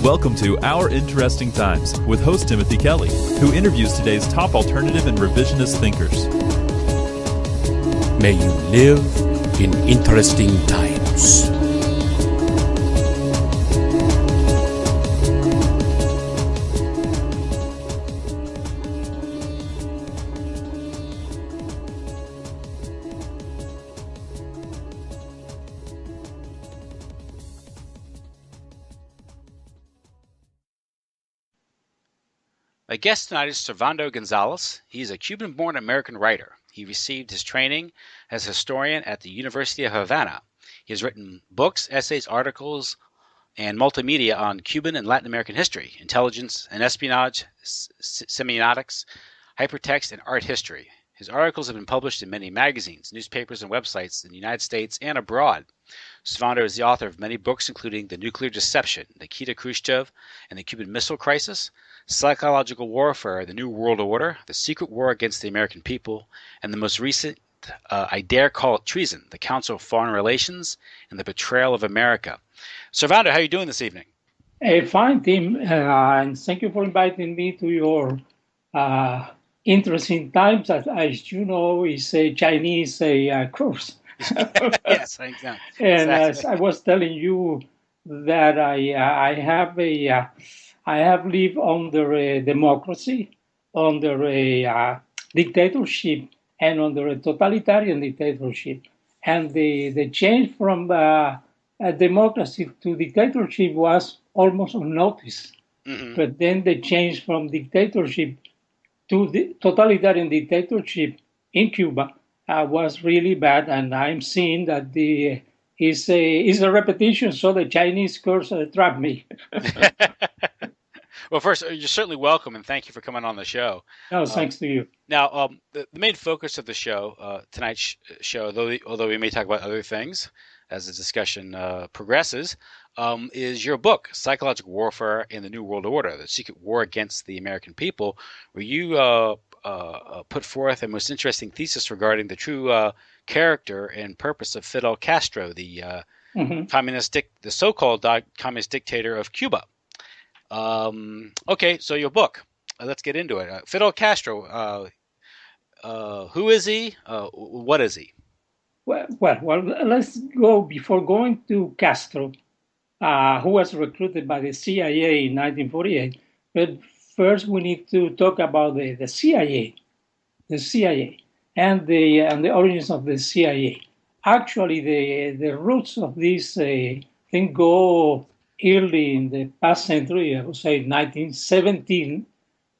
Welcome to Our Interesting Times with host Timothy Kelly, who interviews today's top alternative and revisionist thinkers. May you live in interesting times. My guest tonight is Servando González. He's a Cuban-born American writer. He received his training as a historian at the University of Havana. He has written books, essays, articles, and multimedia on Cuban and Latin American history, intelligence and espionage, semiotics, hypertext, and art history. His articles have been published in many magazines, newspapers, and websites in the United States and abroad. Servando is the author of many books, including The Nuclear Deception, Nikita Khrushchev and the Cuban Missile Crisis, Psychological Warfare, The New World Order, The Secret War Against the American People, and the most recent, I Dare Call It Treason, The Council of Foreign Relations and the Betrayal of America. Servando, how are you doing this evening? Fine, Tim, and thank you for inviting me to your interesting times. As you know, it's a Chinese course. Yes, exactly. And as I was telling you that I have lived under a democracy, under a dictatorship, and under a totalitarian dictatorship. And the change from a democracy to dictatorship was almost unnoticed. Mm-hmm. But then the change from dictatorship to the totalitarian dictatorship in Cuba was really bad, and I'm seeing that is a repetition. So the Chinese curse trapped me. Well, first, you're certainly welcome, and thank you for coming on the show. No, thanks to you. Now, the main focus of the show, tonight's show, although we may talk about other things as the discussion progresses, is your book, Psychological Warfare in the New World Order, The Secret War Against the American People, where you put forth a most interesting thesis regarding the true character and purpose of Fidel Castro, the the so-called communist dictator of Cuba. Okay, so your book. Let's get into it. Fidel Castro. Who is he? What is he? Well, let's go before going to Castro, who was recruited by the CIA in 1948. But first, we need to talk about the CIA, and the origins of the CIA. Actually, the roots of this thing go early in the past century. I would say 1917,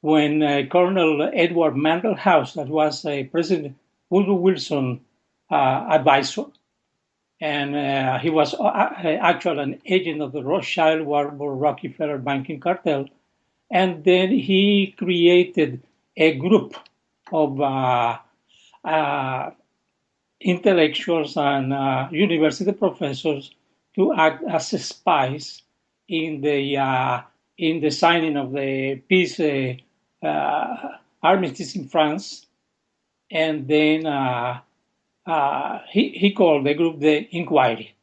when Colonel Edward Mandell House, that was President Woodrow Wilson advisor, and he was actually an agent of the Rothschild Warburg Rockefeller banking cartel. And then he created a group of intellectuals and university professors to act as spies in the signing of the peace armistice in France. And then he called the group the Inquiry.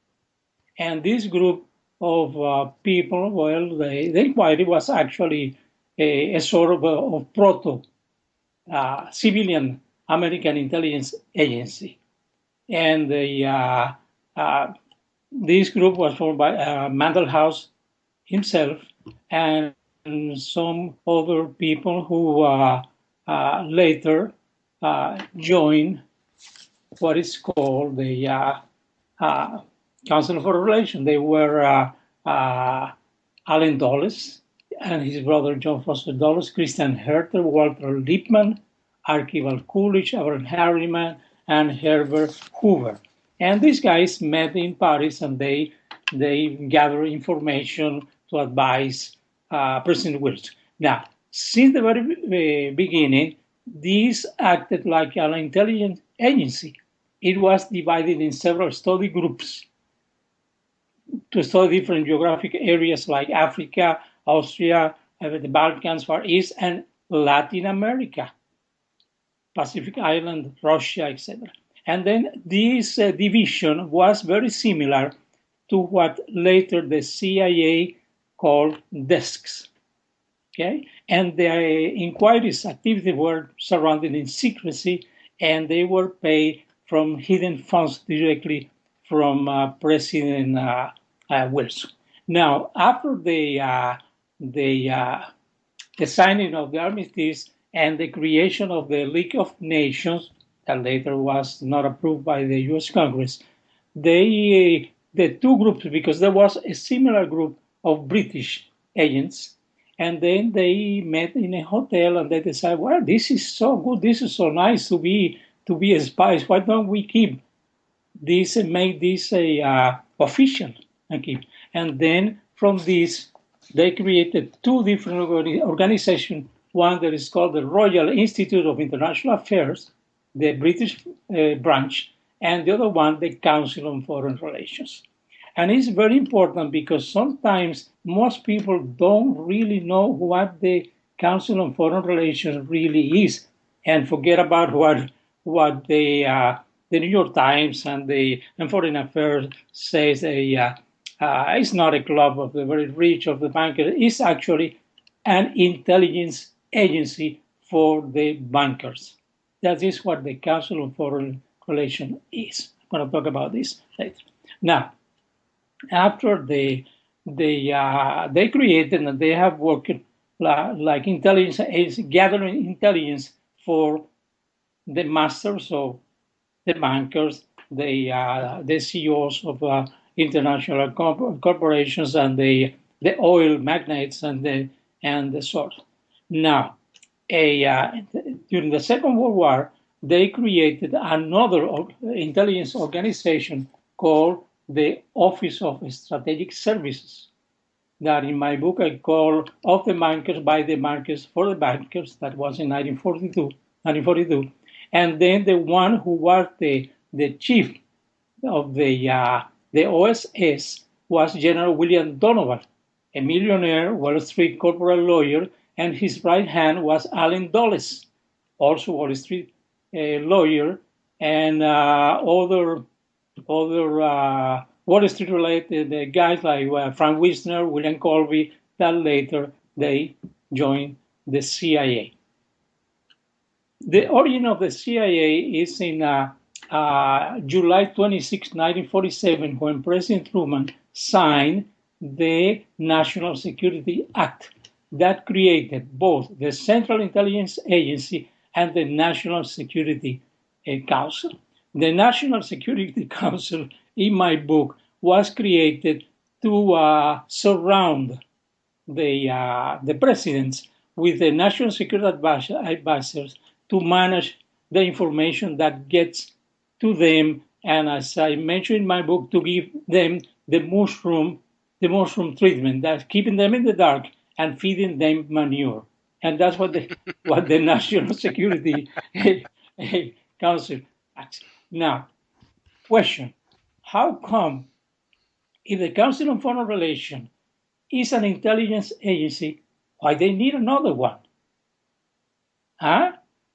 And this group of people, well, the Inquiry was actually a sort of proto civilian American intelligence agency. And this group was formed by Mandell House himself and some other people who later joined what is called the Council of Foreign Relations. They were Allen Dulles and his brother John Foster Dulles, Christian Herter, Walter Lippmann, Archibald Coolidge, Abraham Harriman, and Herbert Hoover. And these guys met in Paris, and they gathered information to advise President Wilson. Now, since the very beginning, these acted like an intelligence agency. It was divided in several study groups to study different geographic areas like Africa, Austria, the Balkans, Far East, and Latin America, Pacific Island, Russia, etc. And then this division was very similar to what later the CIA called desks. Okay, and the inquiries activities were surrounded in secrecy, and they were paid from hidden funds directly from President Wilson. Now, after the signing of the armistice and the creation of the League of Nations, that later was not approved by the U.S. Congress, the two groups, because there was a similar group of British agents, and then they met in a hotel and they decided, well, this is so good, this is so nice to be spies. Why don't we keep this and make this official? And then from this, they created two different organizations. One that is called the Royal Institute of International Affairs, the British branch, and the other one, the Council on Foreign Relations. And it's very important because sometimes most people don't really know what the Council on Foreign Relations really is, and forget about what the New York Times and Foreign Affairs says. It's not a club of the very rich, of the bankers. It's actually an intelligence agency for the bankers. That is what the Council on Foreign Relations is. I'm going to talk about this later. Now, after they created and they have worked like intelligence agency, gathering intelligence for the masters of the bankers, the CEOs of international corporations, and the oil magnates and the sort. Now, during the Second World War, they created another intelligence organization called the Office of Strategic Services, that in my book I call Of the Bankers, by the Bankers, for the Bankers. That was in 1942. And then the one who was the chief of the OSS was General William Donovan, a millionaire Wall Street corporate lawyer, and his right hand was Allen Dulles, also Wall Street lawyer, and other Wall Street related guys like Frank Wisner, William Colby, that later they joined the CIA. The origin of the CIA is in July 26, 1947, when President Truman signed the National Security Act that created both the Central Intelligence Agency and the National Security Council. The National Security Council, in my book, was created to surround the presidents with the national security advisors to manage the information that gets to them, and as I mentioned in my book, to give them the mushroom treatment, that's keeping them in the dark and feeding them manure. And that's what the National Security Council acts. Now, question: how come, if the Council on Foreign Relations is an intelligence agency, why they need another one?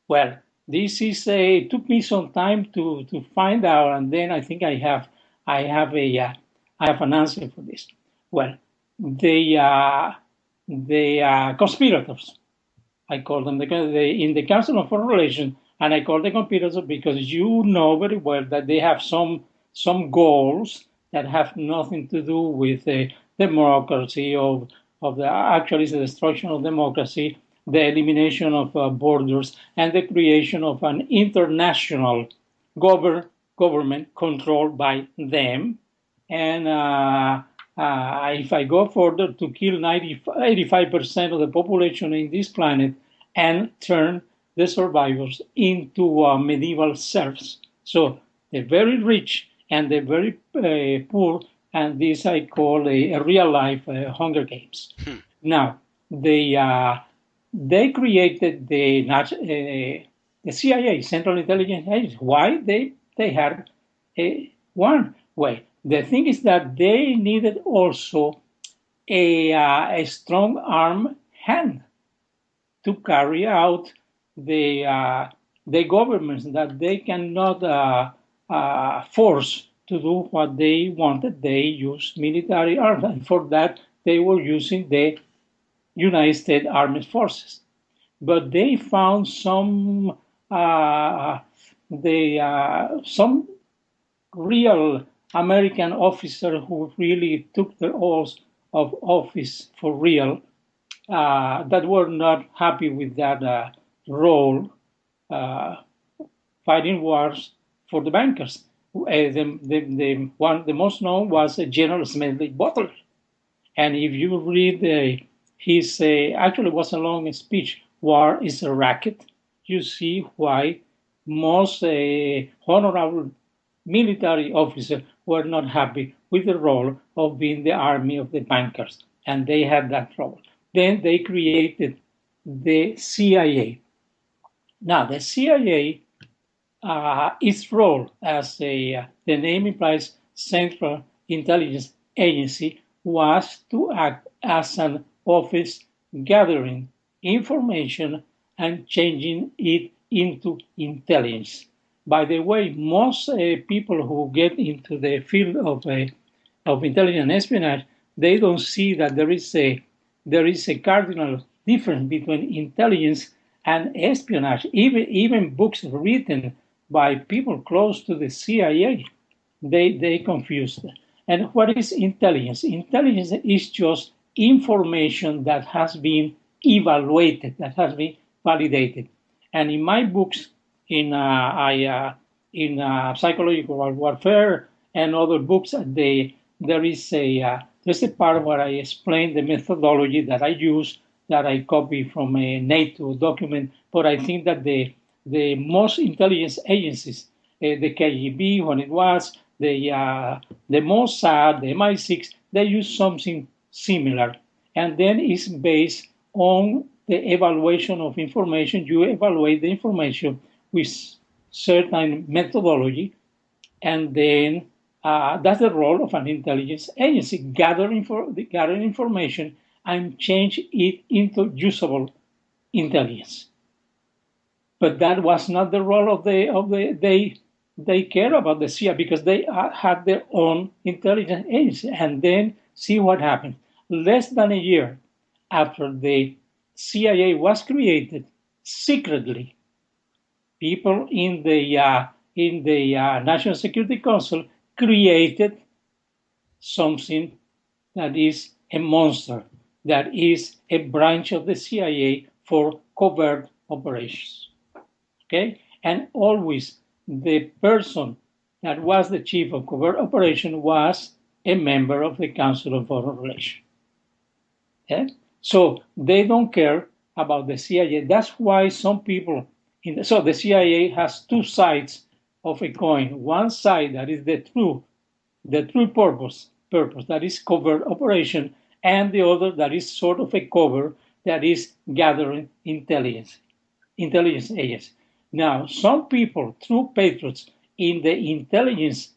Well, this is took me some time to find out, and then I think I have an answer for this. Well, the conspirators, I call them in the Council on Foreign Relations, and I call them conspirators because you know very well that they have some goals that have nothing to do with democracy, actually the destruction of democracy, the elimination of borders, and the creation of an international government controlled by them. And if I go further, to kill 85% of the population in this planet and turn the survivors into medieval serfs. So the very rich and the very poor, and this I call a real-life Hunger Games. Now, they created the CIA, Central Intelligence Agency. Why? They had one way. The thing is that they needed also a strong arm hand to carry out the governments that they cannot force to do what they wanted. They use military arms, and for that they were using the United States Armed Forces. But they found some real American officer who really took the oath of office for real, that were not happy with that role, fighting wars for the bankers. The most known was General Smedley Butler. And if you read his, actually was a long speech, War is a Racket, you see why most honorable military officers were not happy with the role of being the army of the bankers, and they had that role. Then they created the CIA. Now, the CIA, its role as the name implies, Central Intelligence Agency, was to act as an office gathering information and changing it into intelligence. By the way, most people who get into the field of intelligence and espionage, they don't see that there is a cardinal difference between intelligence and espionage. Even books written by people close to the CIA, they confuse them. And what is intelligence? Intelligence is just information that has been evaluated, that has been validated. And in my books, in psychological warfare and other books, there's a part where I explain the methodology that I use, that I copy from a NATO document. But I think that the most intelligence agencies, the KGB when it was, the Mossad, the MI6, they use something similar. And then it's based on the evaluation of information. You evaluate the information with certain methodology, and then that's the role of an intelligence agency, gathering information and change it into usable intelligence. But that was not the role of they care about the CIA because they had their own intelligence agency. And then see what happened. Less than a year after the CIA was created, secretly, people in the National Security Council created something that is a monster, that is a branch of the CIA for covert operations. Okay, and always the person that was the chief of covert operation was a member of the Council of Foreign Relations. Okay? So they don't care about the CIA. That's why some people so the CIA has two sides of a coin. One side that is the true purpose that is covert operation, and the other that is sort of a cover that is gathering intelligence agency. Now, some people, true patriots in the intelligence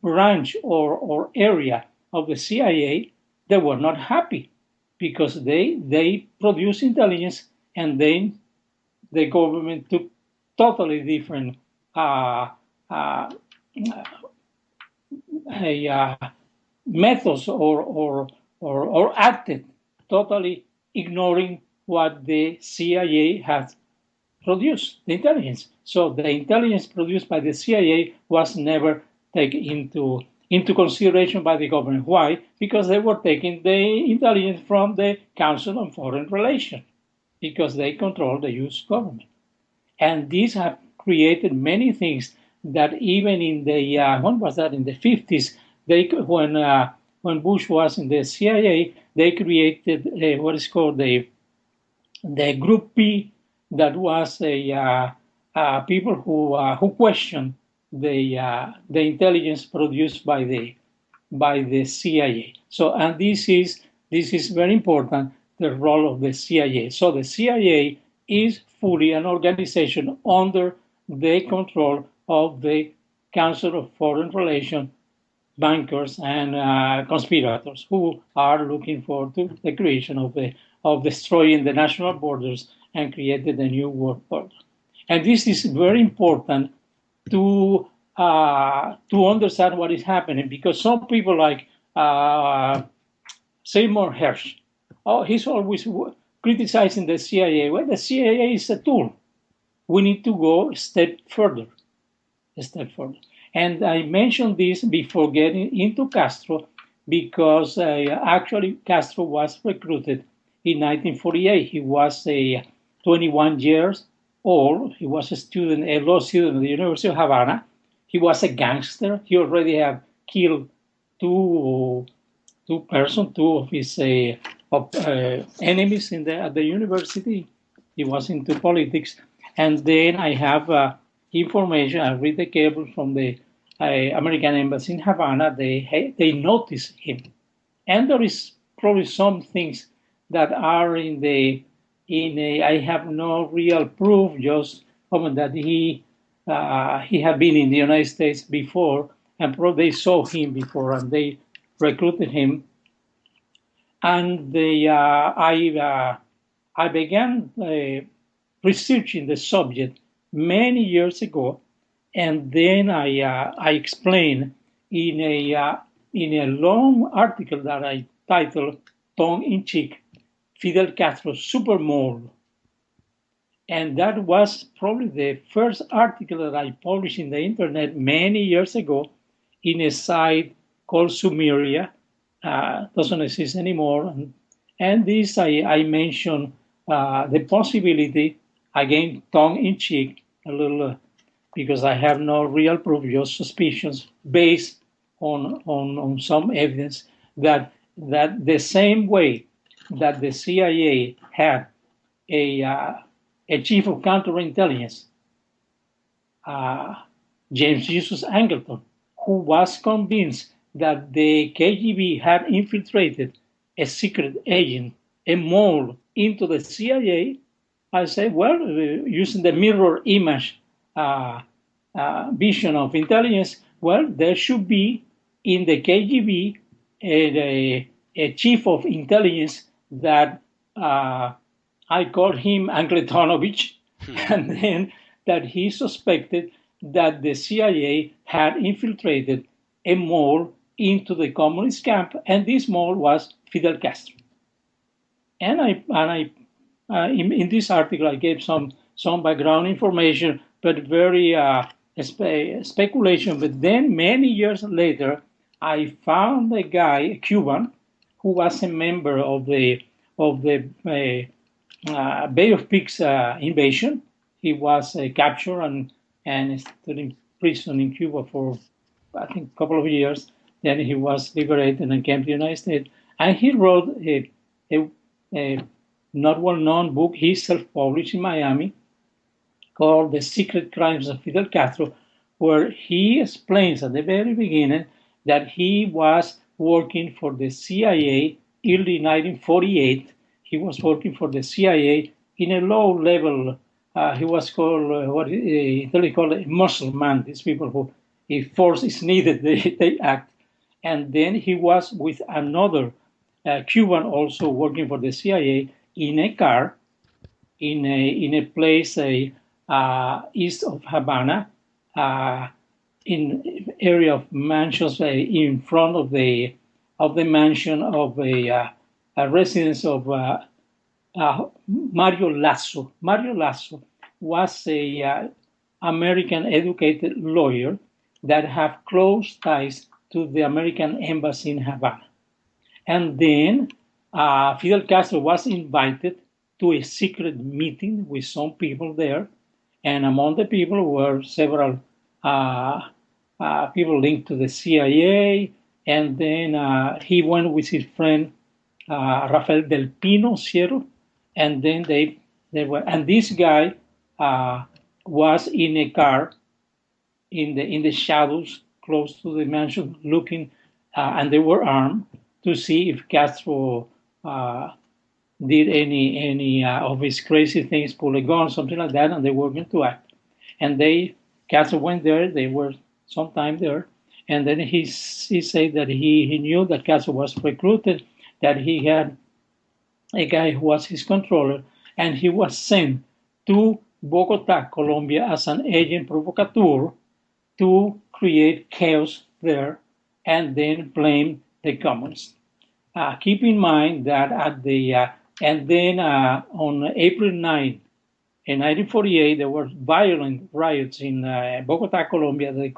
branch or area of the CIA, they were not happy because they produce intelligence, and then the government took totally different methods or acted totally ignoring what the CIA had produced, the intelligence. So the intelligence produced by the CIA was never taken into consideration by the government. Why? Because they were taking the intelligence from the Council on Foreign Relations, because they control the U.S. government. And these have created many things that even in the, when was that, in the 50s, when Bush was in the CIA, they created what is called the Group P, that was people who questioned the intelligence produced by the CIA. So, and this is very important, the role of the CIA. So the CIA is fully an organization under the control of the Council of Foreign Relations, bankers and conspirators who are looking forward to the creation of destroying the national borders and created a new world order. And this is very important to understand what is happening, because some people like Seymour Hersh. Oh, he's always criticizing the CIA. Well, the CIA is a tool. We need to go a step further. And I mentioned this before getting into Castro because actually Castro was recruited in 1948. He was 21 years old. He was a law student at the University of Havana. He was a gangster. He already had killed two of his enemies at the university. He was into politics. And then I have information. I read the cable from the American embassy in Havana. They notice him, and there is probably some things that are I have no real proof, just that he had been in the United States before, and probably they saw him before, and they recruited him. And I began researching the subject many years ago, and then I explained in a long article that I titled tongue-in-cheek, Fidel Castro's Supermole. And that was probably the first article that I published in the internet many years ago in a site called Sumeria. Doesn't exist anymore. And this I mentioned the possibility, again, tongue-in-cheek, a little, because I have no real proof, just suspicions based on some evidence that the same way that the CIA had a chief of counterintelligence, James Jesus Angleton, who was convinced that the KGB had infiltrated a secret agent, a mole, into the CIA. I said, well, using the mirror image vision of intelligence, well, there should be in the KGB a chief of intelligence that I called him Angletonovich, and then that he suspected that the CIA had infiltrated a mole into the communist camp, and this mole was Fidel Castro. And in this article, I gave some background information, but very speculation. But then many years later, I found a guy, a Cuban, who was a member of the Bay of Pigs invasion. He was captured and stood in prison in Cuba for, I think, a couple of years. Then he was liberated and came to the United States. And he wrote a not well-known book he self-published in Miami called The Secret Crimes of Fidel Castro, where he explains at the very beginning that he was working for the CIA early 1948. He was working for the CIA in a low level. He was called what Italy called a muscle man. These people who, if force is needed, they act. And then he was with another Cuban also working for the CIA in a car in a place east of Havana, in area of mansions in front of the mansion of a residence of Mario Lasso. Mario Lasso was a American educated lawyer that have close ties to the American embassy in Havana. And then Fidel Castro was invited to a secret meeting with some people there. And among the people were several people linked to the CIA. And then he went with his friend Rafael Del Pino Sierra. And then they were, and this guy was in a car in the shadows close to the mansion, looking, and they were armed to see if Castro did any of his crazy things, pull a gun, something like that, and they were going to act. And Castro went there. They were sometime there, and then he said that he knew that Castro was recruited, that he had a guy who was his controller, and he was sent to Bogota, Colombia, as an agent provocateur to create chaos there and then blame the communists. keep in mind that and then on April 9, in 1948, there were violent riots in Bogota, Colombia. They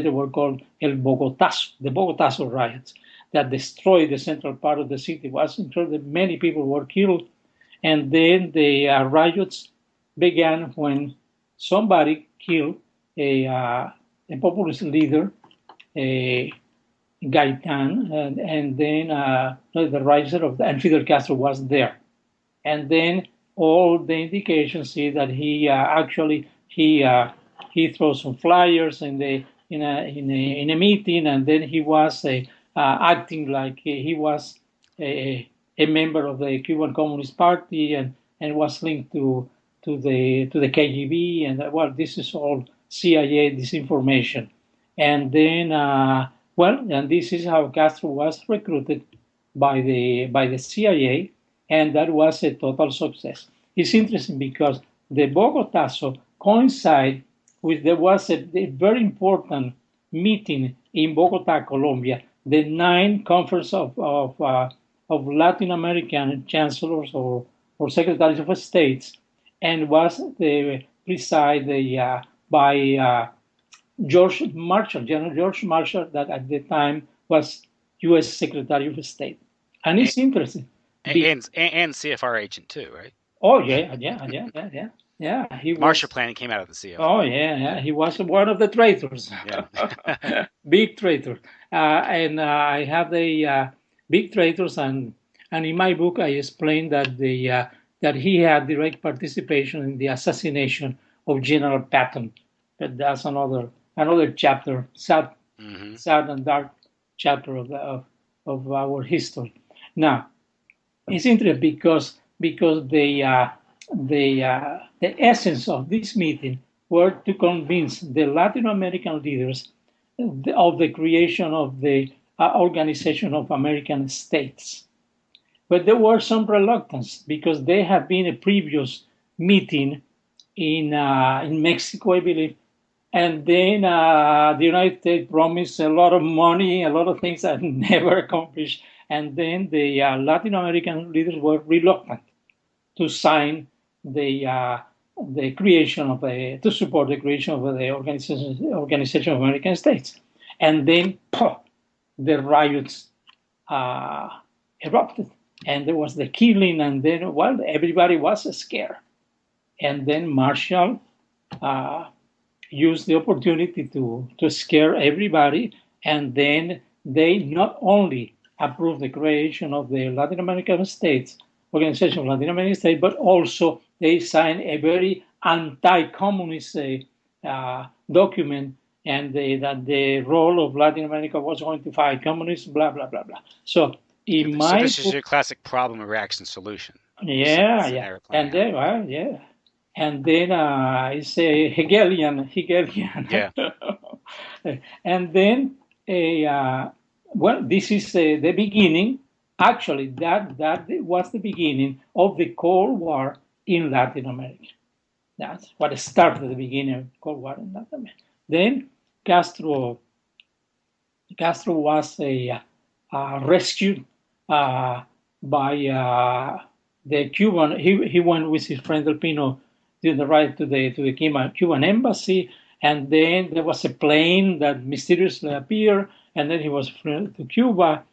were called the Bogotazo riots, that destroyed the central part of the city. It was incredible. Many people were killed. And then the riots began when somebody killed a populist leader, Gaitan, and then the riser and Fidel Castro was there. And then all the indications see that he threw some flyers in a meeting, and then he was acting like he was a member of the Cuban Communist Party and was linked to the KGB, and this is all CIA disinformation. And then and this is how Castro was recruited by the CIA, and that was a total success. It's interesting because the Bogotazo coincided with there was a very important meeting in Bogota, Colombia, the 9th conference of Latin American chancellors or secretaries of states, and was presided by George Marshall, General George Marshall, that at the time was U.S. Secretary of State. And it's interesting. And CFR agent too, right? Oh, yeah. He Marshall Plan came out of the CFR. Oh, yeah. He was one of the traitors. Yeah. Big traitor. And I have the big traitors, and in my book I explained that that he had direct participation in the assassination of General Patton. But that's another chapter, sad and dark chapter of our history. Now, it's interesting because the essence of this meeting were to convince the Latin American leaders of the creation of the Organization of American States. But there was some reluctance because there had been a previous meeting in Mexico, I believe, and then the United States promised a lot of money, a lot of things that never accomplished, and then the Latin American leaders were reluctant to sign the creation of to support the creation of the Organization of American States, and then the riots erupted, and there was the killing, and then everybody was scared, and then Marshall used the opportunity to scare everybody, and then they not only approved the creation of the Latin American States, Organization of Latin American States, but also they signed a very anti-communist document, and that the role of Latin America was going to fight communists, blah, blah, blah, blah. So this is your classic problem and reaction solution. Yeah. And then, and then it's a Hegelian. Yeah. And then, this is the beginning. Actually, that was the beginning of the Cold War in Latin America. That's what started the beginning of the Cold War in Latin America. Then Castro was rescued by the Cuban. He went with his friend Del Pino to the right to the Cuban embassy, and then there was a plane that mysteriously appeared, and then he was flown to Cuba.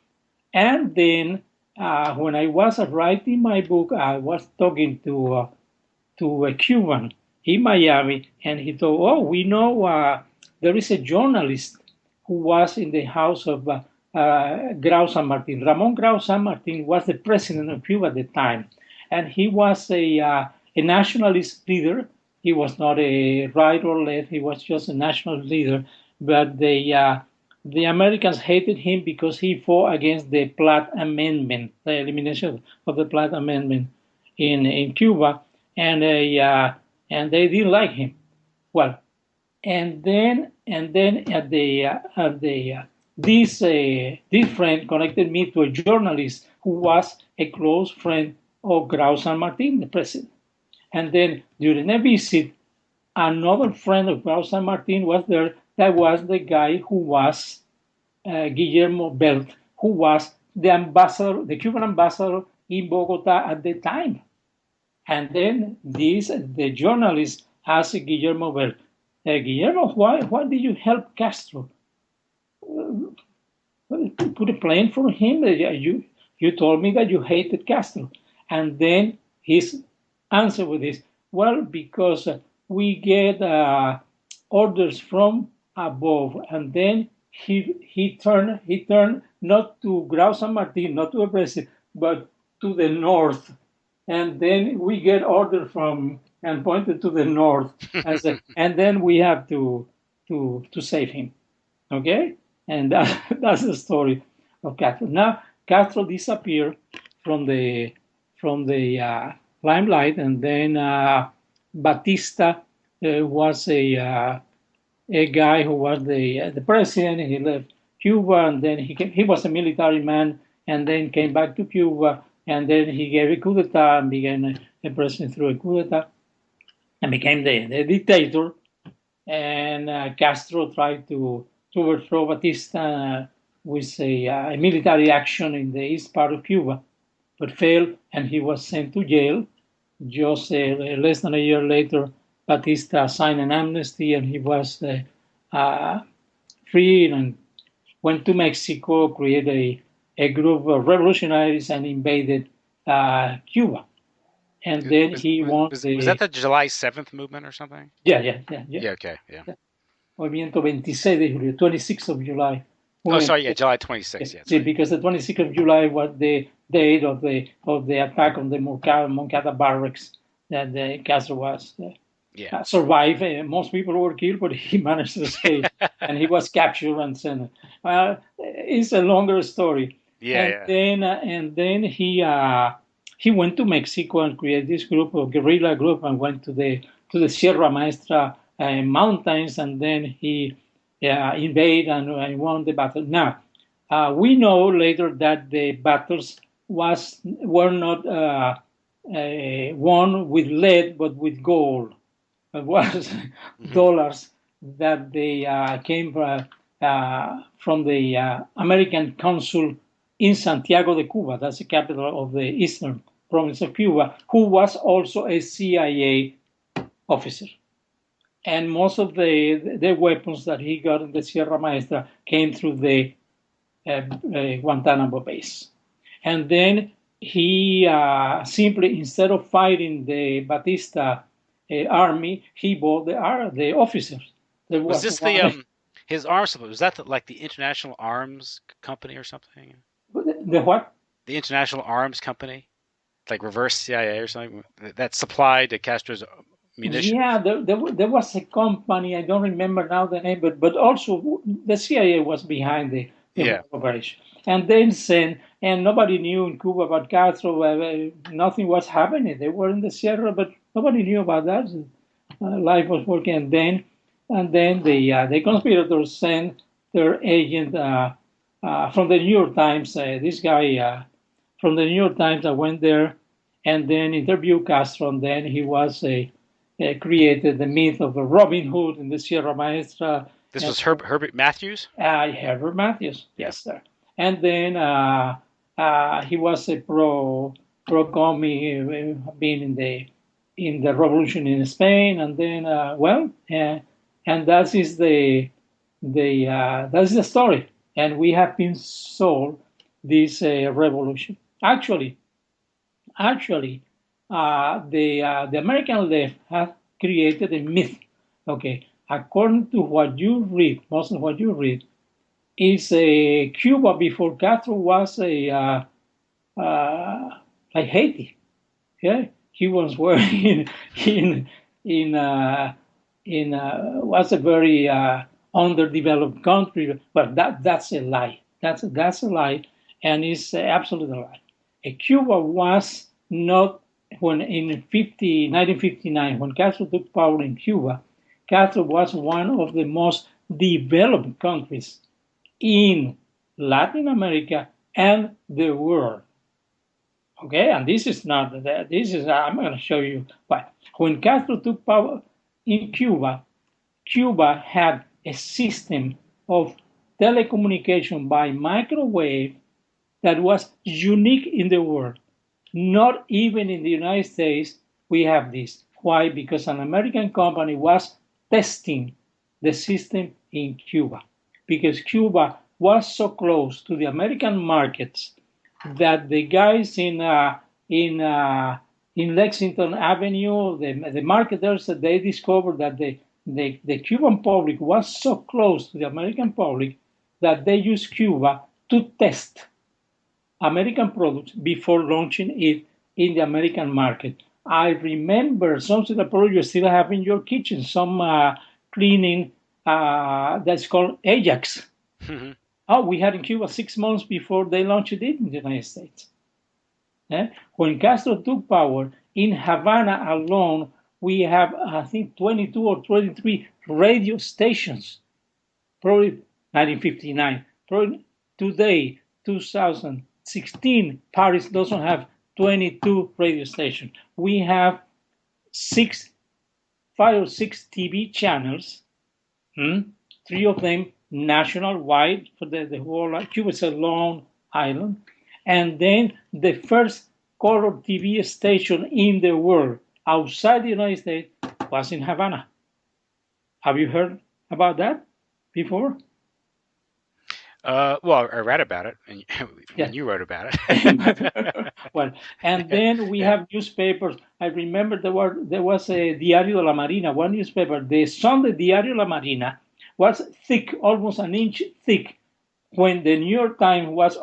And then when I was writing my book, I was talking to a Cuban in Miami, and he thought, we know there is a journalist who was in the house of Grau San Martin. Ramon Grau San Martin was the president of Cuba at the time, and he was a nationalist leader. He was not a right or left. He was just a nationalist leader. But the Americans hated him because he fought against the Platt Amendment, the elimination of the Platt Amendment in Cuba, and they didn't like him. Well, and then this friend connected me to a journalist who was a close friend of Grau San Martin, the president. And then during a visit, another friend of Grau San Martin was there. That was the guy who was Guillermo Belt, who was the Cuban ambassador in Bogota at the time. And then the journalist asked Guillermo, well, Guillermo, why did you help Castro? Put a plane for him. You told me that you hated Castro. And then his answer was this, well, because we get orders from above. And then he turned not to Grau San Martin, not to the president, but to the north. And then we get order from, and pointed to the north, and said, and then we have to save him. Okay? And that's the story of Castro. Now Castro disappeared from the limelight, and then Batista was a guy who was the president. He left Cuba, and then he was a military man, and then came back to Cuba, and then he gave a coup d'etat and became a president through a coup d'etat, and became the dictator. And Castro tried to overthrow Batista with a military action in the east part of Cuba, but failed, and he was sent to jail. Just less than a year later, Batista signed an amnesty, and he was free and went to Mexico, created a group of revolutionaries, and invaded Cuba. And then was that the July 7th movement or something? Yeah. Okay, yeah. Movimiento 26 de julio, 26th of July. Oh, sorry, yeah, July 26th. Yeah, because the 26th of July was the date of the attack on the Moncada barracks that Castro was survived. Most people were killed, but he managed to escape, and he was captured and sent. It's a longer story. And then he went to Mexico and created this group, of guerrilla group, and went to the Sierra Maestra mountains, and then he invaded and won the battle. Now, we know later that the battles were not won with lead, but with gold. It was dollars that they came from the American consul in Santiago de Cuba. That's the capital of the eastern province of Cuba, who was also a CIA officer. And most of the weapons that he got in the Sierra Maestra came through the Guantanamo base. And then he simply, instead of fighting the Batista army, he bought the officers. Was this his arms supply? Was that like the International Arms Company or something? The what? The International Arms Company, like reverse CIA or something that supplied to Castro's munitions. Yeah, there was a company. I don't remember now the name, but also the CIA was behind the operation. And then and nobody knew in Cuba about Castro. Nothing was happening. They were in the Sierra, but nobody knew about that. Life was working, and then the conspirators sent their agent from the New York Times. This guy from the New York Times that went there and then interviewed Castro, and then he was created the myth of a Robin Hood in the Sierra Maestra. This was Herbert Matthews? Herbert Matthews, yes, sir. And then he was a pro-commie, being in the revolution in Spain, and then and that is that's the story. And we have been sold this revolution. Actually, the American left have created a myth. Okay, according to what you read, most of what you read, is Cuba before Castro was like Haiti. Yeah, Cubans were was a very underdeveloped country, but that's a lie. That's a lie, and it's absolutely a lie. Cuba was not when in 1959 when Castro took power in Cuba. Castro was one of the most developed countries in Latin America and the world. Okay, and this is I'm going to show you why. When Castro took power in Cuba, Cuba had a system of telecommunication by microwave that was unique in the world. Not even in the United States we have this. Why? Because an American company was testing the system in Cuba. Because Cuba was so close to the American markets that the guys in Lexington Avenue, the marketers, they discovered that the Cuban public was so close to the American public that they used Cuba to test American products before launching it in the American market. I remember something that probably you still have in your kitchen, some cleaning that's called Ajax. Mm-hmm. Oh, we had in Cuba 6 months before they launched it in the United States. When Castro took power, in Havana alone, we have, I think, 22 or 23 radio stations. Probably 1959. Probably today, 2016, Paris doesn't have 22 radio stations. We have 5 or 6 TV channels, 3 of them national-wide for the whole. Cuba is a lone island. And then the first color TV station in the world outside the United States was in Havana. Have you heard about that before? Well, I read about it, and you wrote about it. Well, and then we have newspapers. I remember there was a Diario de la Marina, one newspaper. The Sunday Diario de la Marina was thick, almost an inch thick, when the New York Times was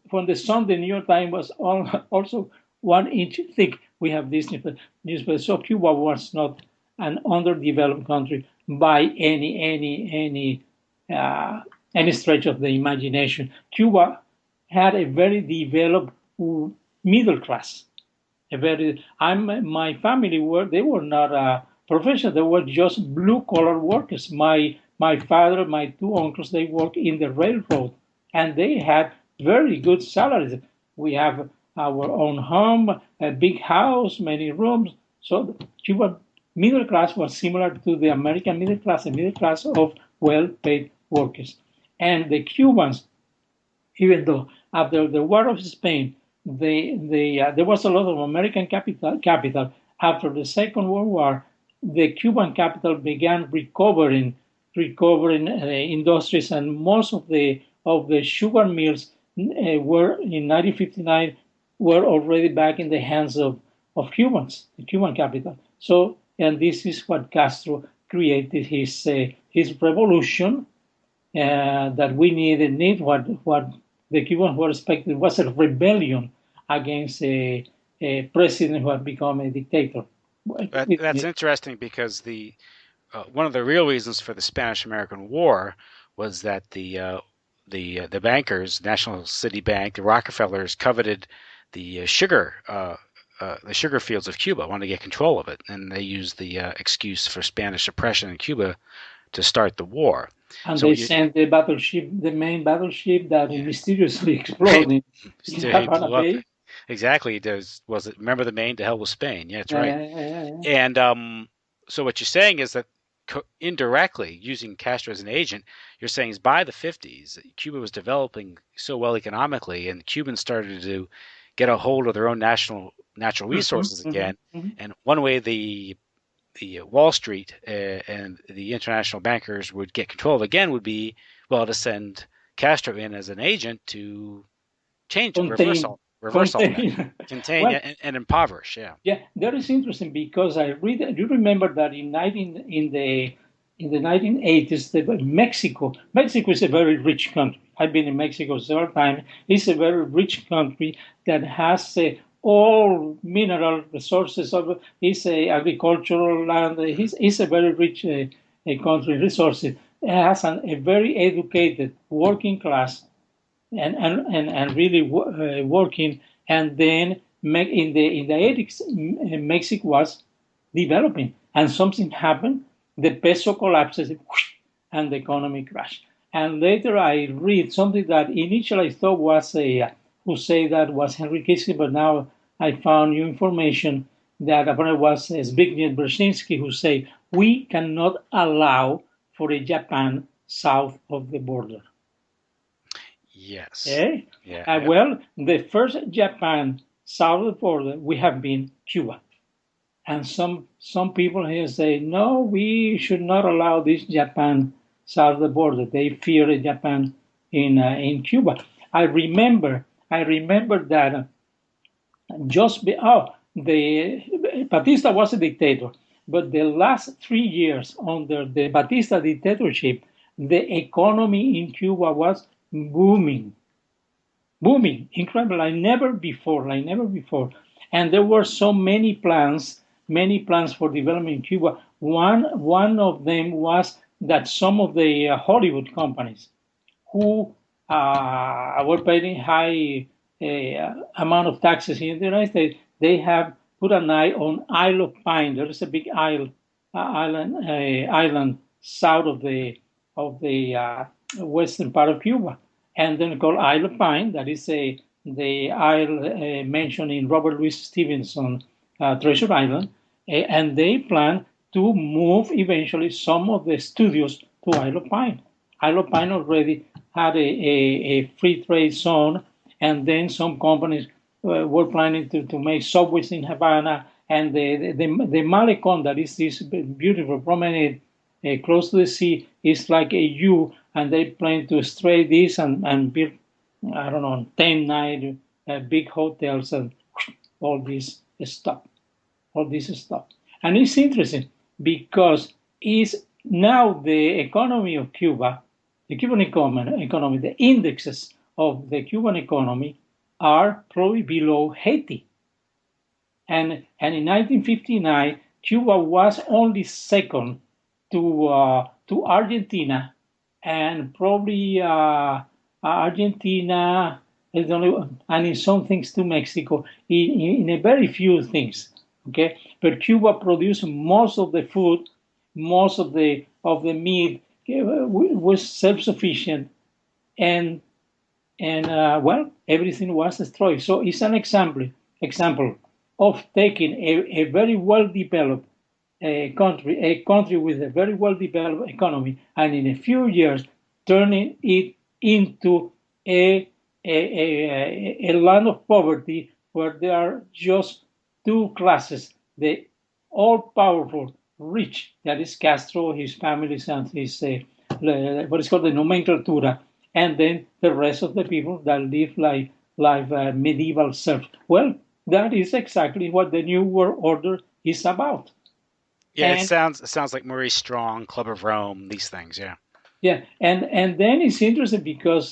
when the Sunday New York Times was also 1 inch thick. We have this newspaper. So Cuba was not an underdeveloped country by any stretch of the imagination. Cuba had a very developed middle class. My family they were not professionals. They were just blue-collar workers. My father, my 2 uncles, they worked in the railroad, and they had very good salaries. We have our own home, a big house, many rooms. So the Cuban middle class was similar to the American middle class, a middle class of well-paid workers. And the Cubans, even though after the War of Spain, there was a lot of American capital. After the Second World War, the Cuban capital began recovering industries, and most of the sugar mills were in 1959 were already back in the hands of Cubans, the Cuban capital. So, and this is what Castro created his revolution that we need what the Cubans were expecting was a rebellion against a president who had become a dictator. That's interesting because one of the real reasons for the Spanish-American War was that the bankers, National City Bank, the Rockefellers, coveted the sugar fields of Cuba, wanted to get control of it, and they used the excuse for Spanish oppression in Cuba to start the war. And so they sent the main battleship that mysteriously exploded in Havana Bay. Exactly. Remember the Maine? To hell with Spain. Yeah, that's right. And so what you're saying is that indirectly, using Castro as an agent, you're saying is by the 50s, Cuba was developing so well economically, and Cubans started to get a hold of their own natural resources again. Mm-hmm. And one way the Wall Street and the international bankers would get control of again would be, to send Castro in as an agent to change, reverse all that, contain and impoverish. Yeah, that is interesting because I you remember that in the 1980s, Mexico is a very rich country. I've been in Mexico several times. It's a very rich country that has all mineral resources. It's a agricultural land. It's a very rich country, resources. It has a very educated working class and really working. And then in the 80s, Mexico was developing, and something happened. The peso collapses, and the economy crashed. And later I read something that initially I thought was who say that was Henry Kissinger, but now I found new information that apparently was Zbigniew Brzezinski, who say we cannot allow for a Japan south of the border. Yes. Okay? Yeah. Well, the first Japan south of the border, we have been Cuba. And some people here say, no, we should not allow this Japan south of the border. They fear Japan in Cuba. I remember that Batista was a dictator, but the last 3 years under the Batista dictatorship, the economy in Cuba was booming, incredible, like never before. And there were so many plans for development in Cuba. One of them was that some of the Hollywood companies who were paying high amount of taxes in the United States, they have put an eye on Isle of Pine. There is a big island south of the western part of Cuba, and then called Isle of Pine. That is the isle mentioned in Robert Louis Stevenson Treasure Island, and they plan to move eventually some of the studios to Isle of Pine. Isle of Pine already had a free trade zone, and then some companies were planning to make subways in Havana, and the Malecon, that is this beautiful promenade close to the sea, is like a U, and they plan to stray this and build, 10-night big hotels and all this stuff. And it's interesting because it's now the economy of Cuba, the Cuban economy, the indexes of the Cuban economy are probably below Haiti. And in 1959, Cuba was only second to Argentina, and probably Argentina, and in some things to Mexico, in a very few things. Okay, but Cuba produced most of the food, most of the meat, was self-sufficient, and everything was destroyed. So it's an example of taking a very well-developed country, a country with a very well-developed economy, and in a few years turning it into a land of poverty where there are just two classes: the all-powerful rich, that is Castro, his families, and his what is called the nomenclatura, and then the rest of the people that live like medieval serfs. Well, that is exactly what the New World Order is about. Yeah, it sounds like Maurice Strong, Club of Rome, these things. Yeah. Yeah, and then it's interesting because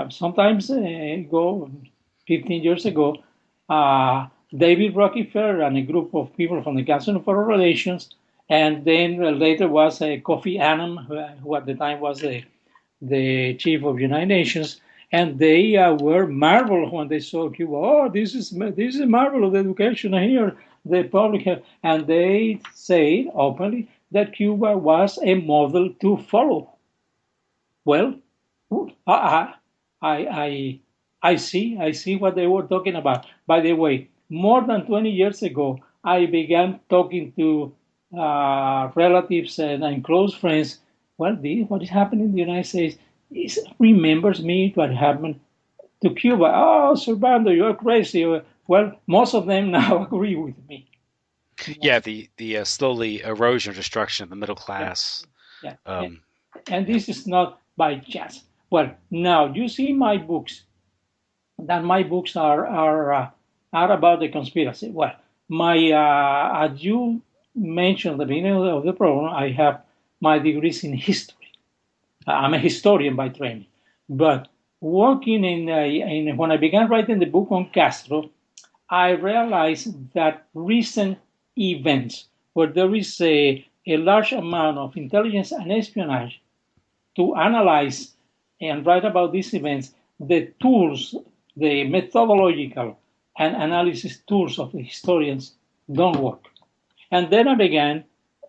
sometimes 15 years ago, David Rockefeller and a group of people from the Council on Foreign Relations, and then later was Kofi Annan, who at the time was the chief of United Nations, and they were marveled when they saw Cuba. Oh, this is a marvel of education here, the public health. And they said openly that Cuba was a model to follow. Well, I see what they were talking about. By the way, more than 20 years ago, I began talking to relatives and close friends. Well, what is happening in the United States remembers me what happened to Cuba. Oh, Servando, you're crazy. Well, most of them now agree with me. Yeah, the slowly erosion or destruction of the middle class. Yeah. And this is not by chance. Well, now you see my books. That my books are about the conspiracy. Well, as you mentioned at the beginning of the program, I have my degrees in history. I'm a historian by training, but working when I began writing the book on Castro, I realized that recent events where there is a large amount of intelligence and espionage to analyze and write about these events, the tools, the methodological and analysis tools of the historians don't work. And then I began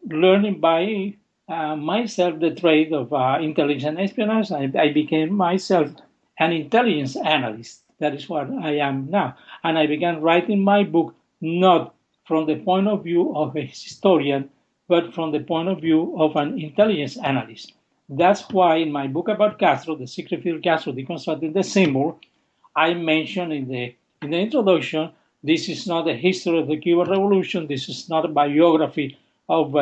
learning by myself the trade of intelligence and espionage. I became myself an intelligence analyst. That is what I am now. And I began writing my book not from the point of view of a historian, but from the point of view of an intelligence analyst. That's why in my book about Castro, The Secret Fidel Castro, Deconstructing the Symbol, I mentioned in the introduction, this is not a history of the Cuban Revolution. This is not a biography of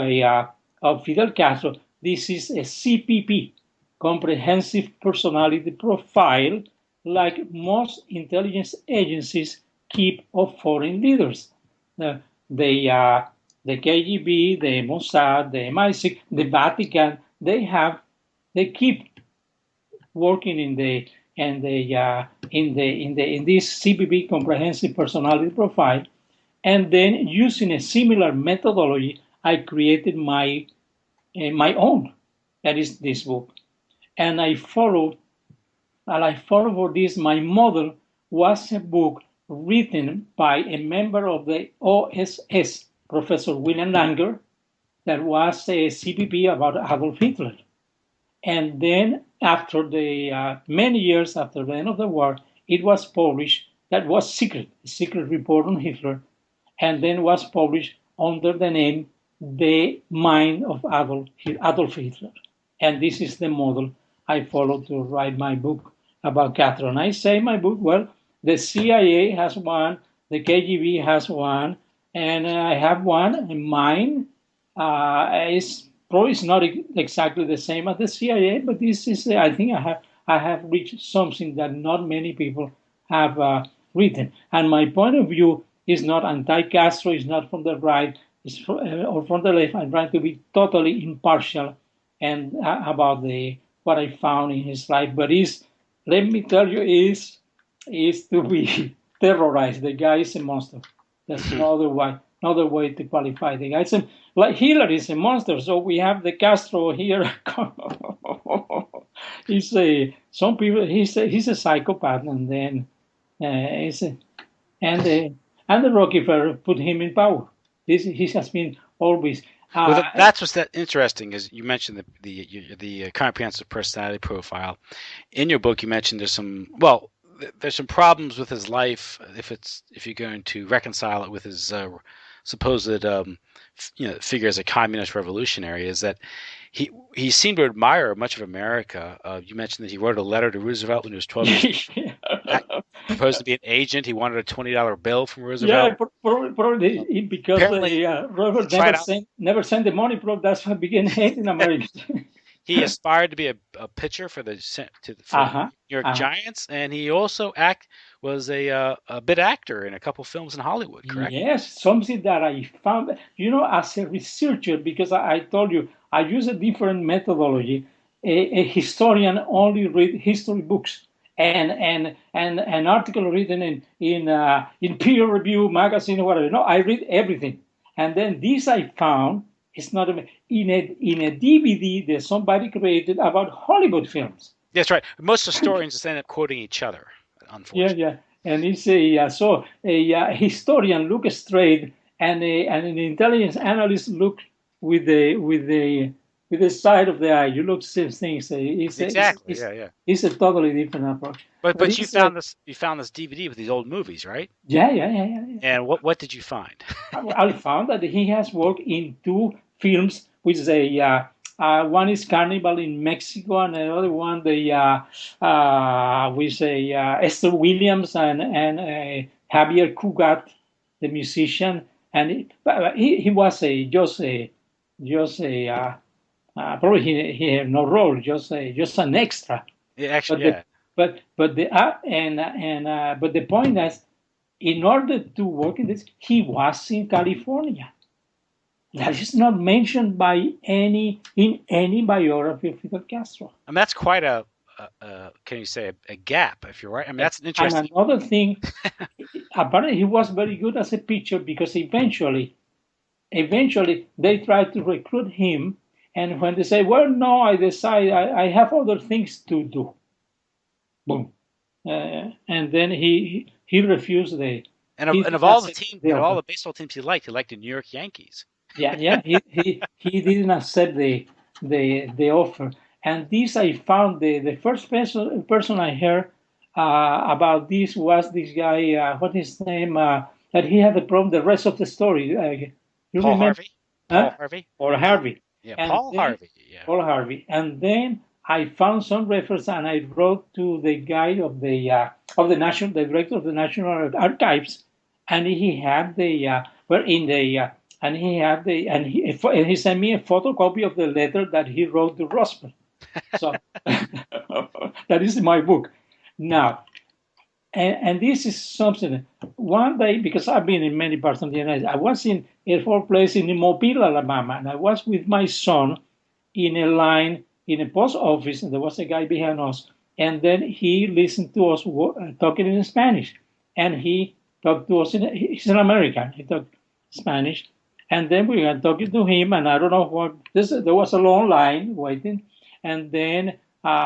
Fidel Castro. This is a CPP, Comprehensive Personality Profile, like most intelligence agencies keep of foreign leaders. The KGB, the Mossad, the MI6, the Vatican, they keep working in this CPP, Comprehensive Personality Profile, and then using a similar methodology, I created my own. That is this book, and I followed for this. My model was a book written by a member of the OSS, Professor William Langer, that was a CPP about Adolf Hitler. And then after many years after the end of the war, it was published. That was a secret report on Hitler, and then was published under the name The Mind of Adolf Hitler. And this is the model I followed to write my book about Castro. And I say in my book, well, the CIA has one, the KGB has one, and I have one, and mine is probably not exactly the same as the CIA, but this is, I think I have reached something that not many people have written. And my point of view is not anti-Castro, it's not from the right, or from the left. I'm trying to be totally impartial and about what I found in his life. But let me tell you, is to be terrorized. The guy is a monster. There's no other way to qualify the guy. Like Hitler is a monster, so we have the Castro here. He's a psychopath, and then and the Rockefeller put him in power. He has been always. Well, that's what's interesting, is you mentioned the comprehensive personality profile. In your book, you mentioned there's some problems with his life if you're going to reconcile it with his supposed figure as a communist revolutionary. Is that he seemed to admire much of America. You mentioned that he wrote a letter to Roosevelt when he was 12 years old. Supposed to be an agent. He wanted a $20 bill from Roosevelt. Yeah, probably because Roosevelt never sent the money. Probably that's how he began hating Americans. He aspired to be a pitcher for the New York Giants, and he also was a bit actor in a couple films in Hollywood, correct? Yes, something that I found, as a researcher, because I told you, I use a different methodology. A historian only read history books and an article written in peer review magazine or whatever. No, I read everything. And then this I found, it's not in a DVD that somebody created about Hollywood films. That's right. Most historians just end up quoting each other, unfortunately. Yeah. And it's a historian look straight, and an intelligence analyst look with the side of the eye. You look same things. Exactly. It's a totally different approach. But you found this DVD with these old movies, right? Yeah. And what did you find? I found that he has worked in two films, which is one is Carnival in Mexico, and another one Esther Williams and Javier Cugat, the musician, and he was probably he had no role, just an extra. Yeah, actually, But the point is, in order to work in this, he was in California. That is not mentioned in any biography of Fidel Castro. I mean, that's quite a gap, if you're right. I mean, that's interesting. And another thing, apparently he was very good as a pitcher, because eventually they tried to recruit him, and when they say, well, no, I decide I have other things to do. Boom. And then he refused of all the teams, all the baseball teams he liked the New York Yankees. Yeah. He didn't accept the offer. And this I found the first person I heard about this was this guy. What is his name? That he had a problem. The rest of the story. Paul Harvey. Or Harvey. And Paul then, Harvey. Yeah. Paul Harvey. And then I found some reference, and I wrote to the guy of the national, the director of the National Archives, and he had the and he sent me a photocopy of the letter that he wrote to Roosevelt. So that is my book now. And this is something. One day, because I've been in many parts of the United States, I was in Air Force Place in Mobile, Alabama, and I was with my son in a line in a post office, and there was a guy behind us. And then he listened to us talking in Spanish, and he talked to us. He's an American. He talked Spanish, and then we were talking to him, and I don't know what. There was a long line waiting, and then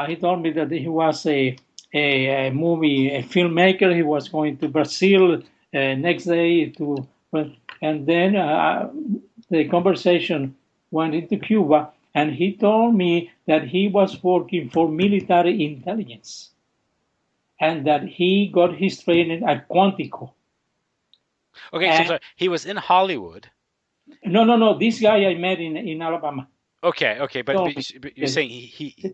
he told me that he was a filmmaker. He was going to Brazil next day and then the conversation went into Cuba, and he told me that he was working for military intelligence and that he got his training at Quantico. Okay, so sorry, he was in Hollywood. No. This guy I met in Alabama. Okay, but you're saying he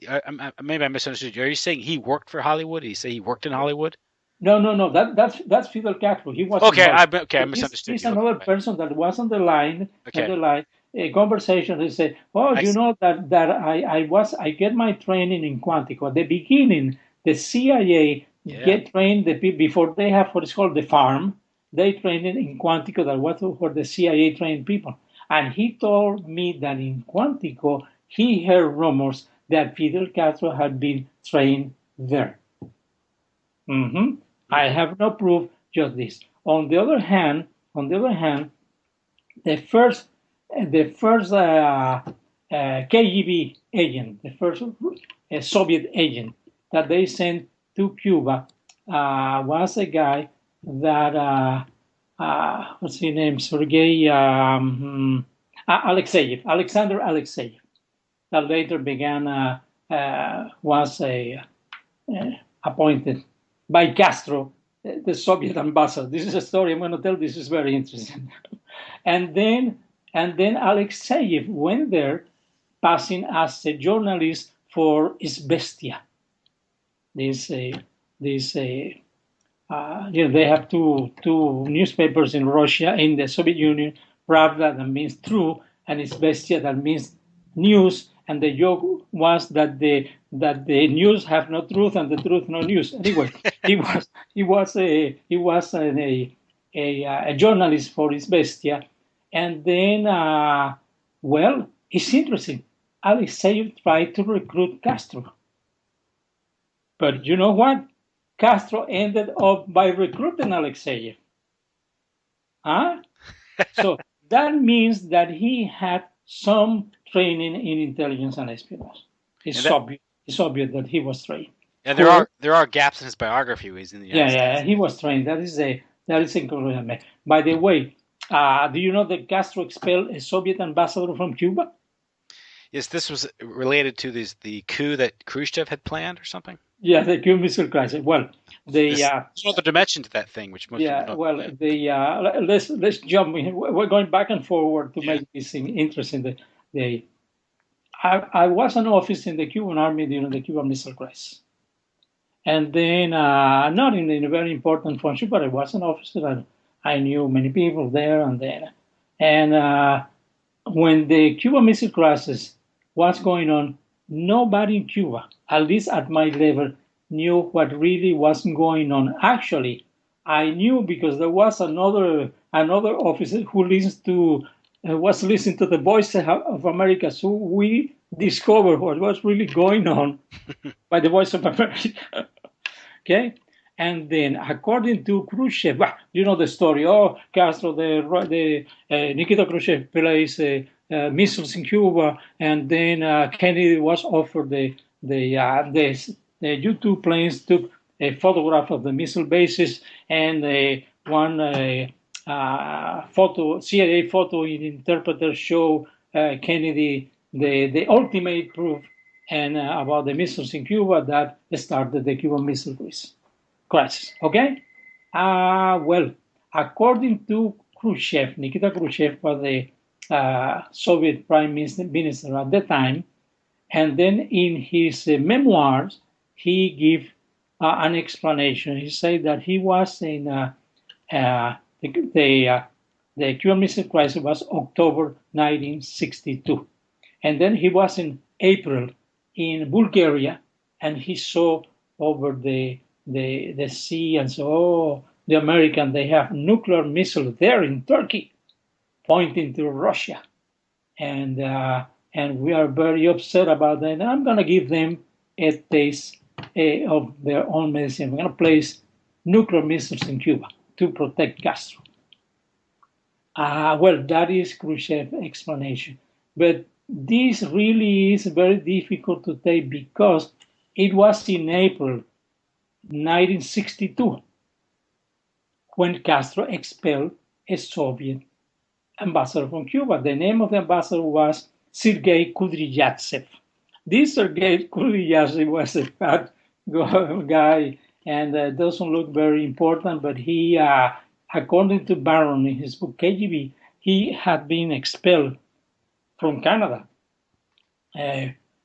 maybe I misunderstood you. Are you saying he worked for Hollywood? Did you say he worked in Hollywood? No. That's Fidel Castro. He was I misunderstood. He's another person that was on the line. Okay. On the line, a conversation. He said, "Oh, you know that I get my training in Quantico. At the beginning, the CIA get trained the people before they have what is called the farm. They trained in Quantico. That was for the CIA trained people." And he told me that in Quantico, he heard rumors that Fidel Castro had been trained there. I have no proof, just this. On the other hand, the first KGB agent, the first Soviet agent that they sent to Cuba was a guy that. What's his name? Alexander Alexeyev, that later was appointed by Castro, the Soviet ambassador. This is a story I'm going to tell. This is very interesting. and then Alexeyev went there, passing as a journalist for Izvestia. They have two newspapers in Russia, in the Soviet Union, Pravda, that means true, and Izvestia, that means news. And the joke was that the news have no truth and the truth no news. Anyway, he was a journalist for Izvestia, and then it's interesting. Alexeyev tried to recruit Castro, but you know what? Castro ended up by recruiting Alexeyev. So that means that he had some training in intelligence and espionage. It's obvious that he was trained. And there are gaps in his biography. He's in the United States. He was trained. That is incredible. By the way, do you know that Castro expelled a Soviet ambassador from Cuba? Yes, this was related to the coup that Khrushchev had planned or something? Yeah, the Cuban Missile Crisis. Well, there's another dimension to that thing, which most people don't know. Let's jump in. We're going back and forward to make this thing interesting. I was an officer in the Cuban Army during the Cuban Missile Crisis. And then, not in a very important function, but I was an officer and I knew many people there and there. And when the Cuban Missile Crisis was going on, nobody in Cuba, at least at my level, knew what really was going on. Actually, I knew because there was another officer who was listening to the Voice of America, so we discovered what was really going on by the Voice of America. Okay, and then according to Khrushchev, you know the story. Oh, Castro, Nikita Khrushchev placed missiles in Cuba, and then Kennedy was offered the U-2 planes took a photograph of the missile bases, and one CIA photo interpreter show Kennedy the ultimate proof and about the missiles in Cuba that started the Cuban Missile Crisis. Okay? Well, according to Khrushchev, Nikita Khrushchev was Soviet prime minister at the time. And then in his memoirs, he gave an explanation. He said that he was in the Cuban Missile Crisis was October 1962. And then he was in April in Bulgaria, and he saw over the sea and so, oh, the Americans, they have nuclear missiles there in Turkey, pointing to Russia. And we are very upset about that. And I'm going to give them a taste of their own medicine. We're going to place nuclear missiles in Cuba to protect Castro. Well, that is Khrushchev's explanation. But this really is very difficult to take because it was in April 1962 when Castro expelled a Soviet ambassador from Cuba. The name of the ambassador was Sergei Kudryavtsev. This Sergei Kudryavtsev was a fat guy and doesn't look very important, but he, according to Barron in his book KGB, he had been expelled from Canada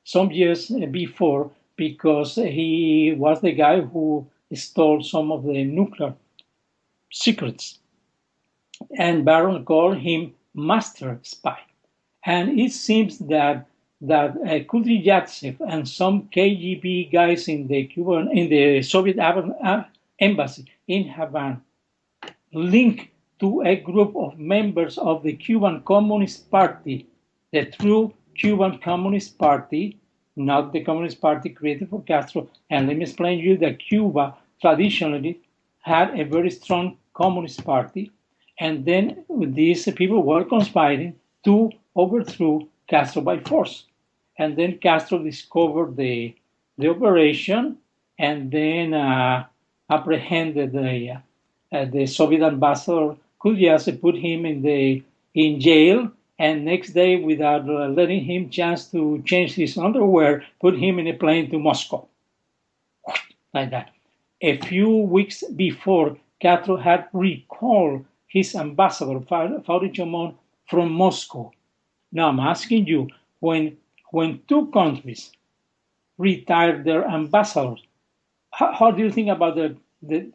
some years before because he was the guy who stole some of the nuclear secrets. And Barron called him master spy. And it seems that Kudryavtsev and some KGB guys in the Soviet embassy in Havana linked to a group of members of the Cuban Communist Party, the true Cuban Communist Party, not the Communist Party created for Castro. And let me explain to you that Cuba traditionally had a very strong Communist Party. And then these people were conspiring to overthrow Castro by force. And then Castro discovered the operation and then apprehended the Soviet ambassador Kudryavtsev, put him in jail, and next day, without letting him chance to change his underwear, put him in a plane to Moscow. Like that. A few weeks before, Castro had recalled his ambassador, Faurichamon, from Moscow. Now I'm asking you, when two countries retired their ambassadors, how do you think about the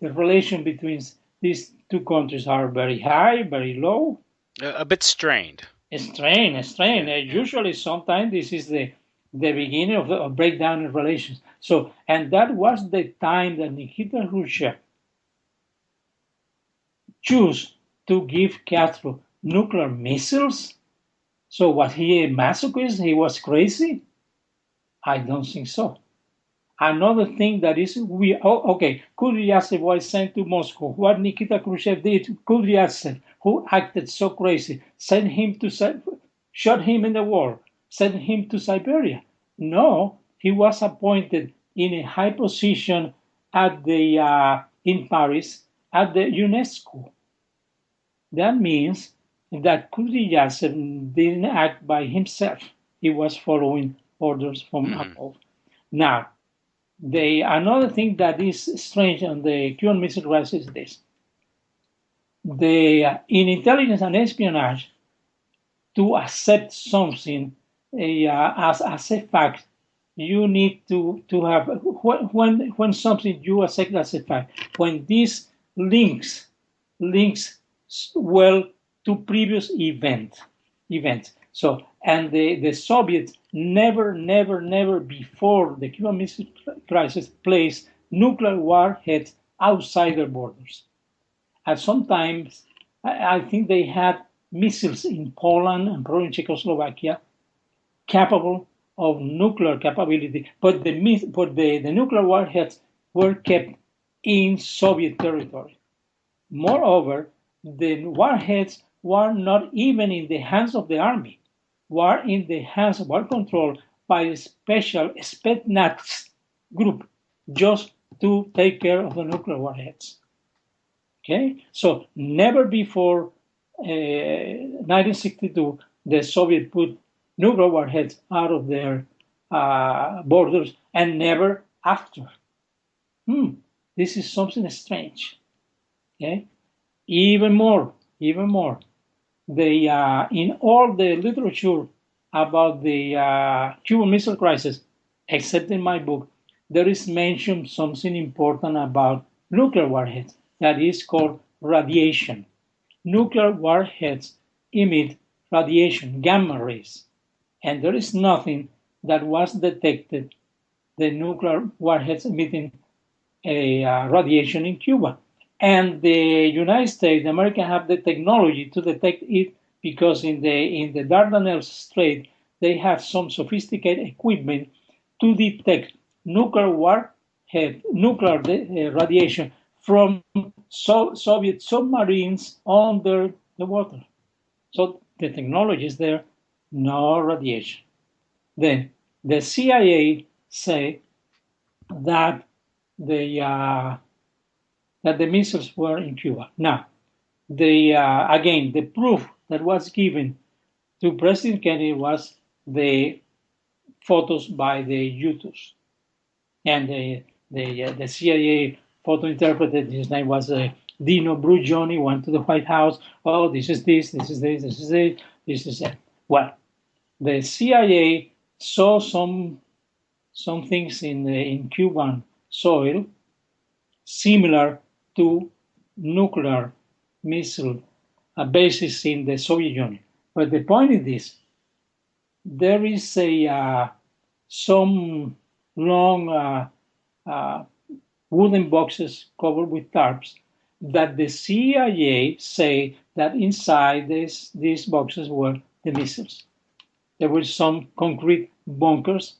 relation between these two countries? Are very high, very low? A bit strained. Strained. Usually, sometimes this is the beginning of a breakdown in relations. So, and that was the time that Nikita Khrushchev chose to give Castro nuclear missiles. So was he a masochist? He was crazy? I don't think so. Another thing that is Kudryavtsev was sent to Moscow. What Nikita Khrushchev did, Kudryavtsev, who acted so crazy, shot him in the war, sent him to Siberia. No, he was appointed in a high position at in Paris at the UNESCO. That means that Kudryavtsev didn't act by himself. He was following orders from Apple. Now, another thing that is strange on the Cuban Missile Crisis is this. In intelligence and espionage, to accept something as a fact, you need to have, when something you accept as a fact, when this links well to previous events. So, and the Soviets never before the Cuban Missile Crisis placed nuclear warheads outside their borders. And sometimes, I think they had missiles in Poland and probably in Czechoslovakia capable of nuclear capability, but the nuclear warheads were kept in Soviet territory. Moreover, the warheads were not even in the hands of the army, were controlled by a special Spetsnaz group just to take care of the nuclear warheads. Okay, so never before 1962 the Soviet put nuclear warheads out of their borders, and never after. This is something strange. Okay, even more. They in all the literature about the Cuban Missile Crisis, except in my book, there is mentioned something important about nuclear warheads that is called radiation. Nuclear warheads emit radiation, gamma rays, and there is nothing that was detected, the nuclear warheads emitting a radiation in Cuba. And the United States, the Americans have the technology to detect it because in the Dardanelles Strait, they have some sophisticated equipment to detect nuclear radiation from Soviet submarines under the water. So the technology is there, no radiation. Then the CIA say that the missiles were in Cuba. Now, again, the proof that was given to President Kennedy was the photos by the U-2s. And the CIA photo interpreter, his name was Dino Brugioni, went to the White House. Oh, this is this, this is this, this is it, this is it. Well, the CIA saw some things in Cuban soil similar to nuclear missile bases in the Soviet Union. But the point is this: there is some long wooden boxes covered with tarps that the CIA say that inside these boxes were the missiles. There were some concrete bunkers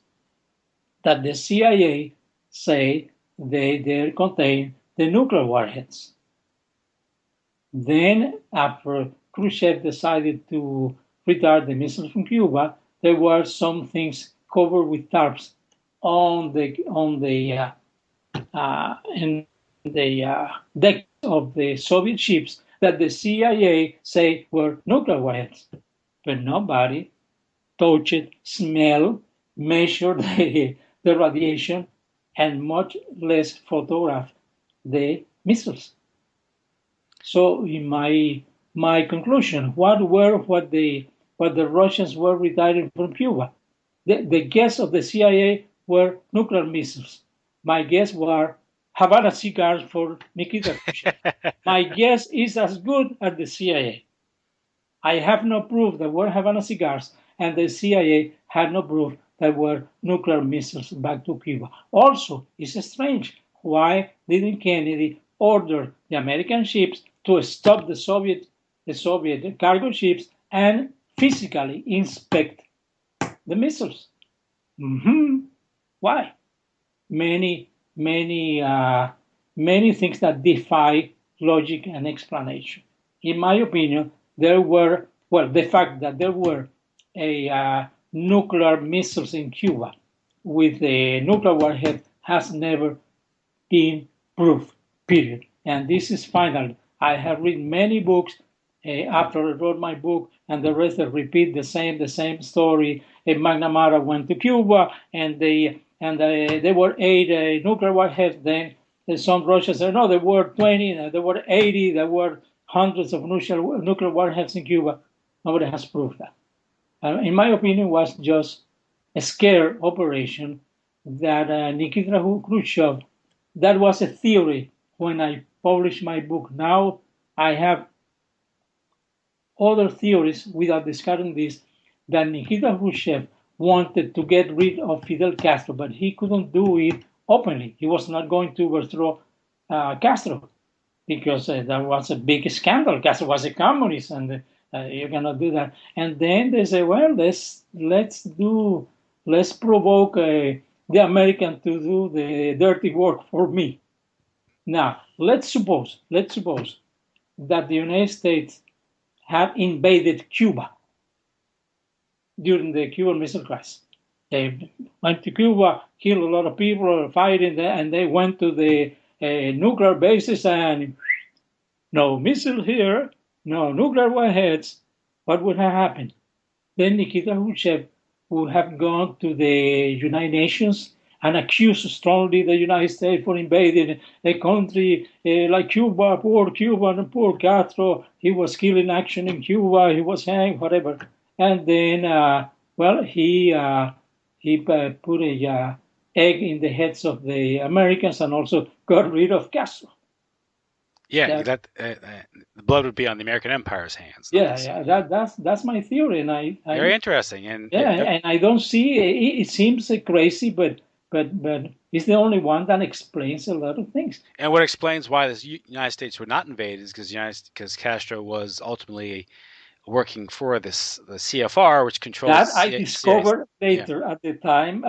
that the CIA say they contain the nuclear warheads. Then, after Khrushchev decided to retire the missiles from Cuba, there were some things covered with tarps in the deck of the Soviet ships that the CIA say were nuclear warheads, but nobody touched, smelled, measured the radiation, and much less photographed the missiles. So, in my conclusion, what the Russians were retiring from Cuba? The guess of the CIA were nuclear missiles. My guess were Havana cigars for Nikita Khrushchev. My guess is as good as the CIA. I have no proof that were Havana cigars, and the CIA had no proof that were nuclear missiles back to Cuba. Also, it's strange. Why didn't Kennedy order the American ships to stop the Soviet cargo ships and physically inspect the missiles? Why? Many things that defy logic and explanation. In my opinion, the fact that there were nuclear missiles in Cuba with a nuclear warhead has never been proved, period. And this is final. I have read many books after I wrote my book, and the rest repeat the same story. McNamara went to Cuba, and there were 8 nuclear warheads. Then some Russians said, no, there were 20, there were 80, there were hundreds of nuclear warheads in Cuba. Nobody has proved that. In my opinion, was just a scare operation that Nikita Khrushchev, that was a theory when I published my book. Now I have other theories without discarding this, that Nikita Khrushchev wanted to get rid of Fidel Castro, but he couldn't do it openly. He was not going to overthrow Castro because that was a big scandal. Castro was a communist, and you cannot do that. And then they say, well, let's provoke the American to do the dirty work for me. Now, let's suppose that the United States had invaded Cuba during the Cuban Missile Crisis. They went to Cuba, killed a lot of people, fighting there, and they went to the nuclear bases and no missile here, no nuclear warheads. What would have happened? Then Nikita Khrushchev would have gone to the United Nations and accused strongly the United States for invading a country like Cuba, poor Cuba and poor Castro. He was killed in action in Cuba. He was hanged, whatever. And then, he put a egg in the heads of the Americans and also got rid of Castro. Yeah, the blood would be on the American Empire's hands. That's my theory, and very interesting. And and I don't see it seems crazy, but it's the only one that explains a lot of things. And what explains why the United States were not invaded is because Castro was ultimately working for the CFR, which controls. That I discovered later. At the time.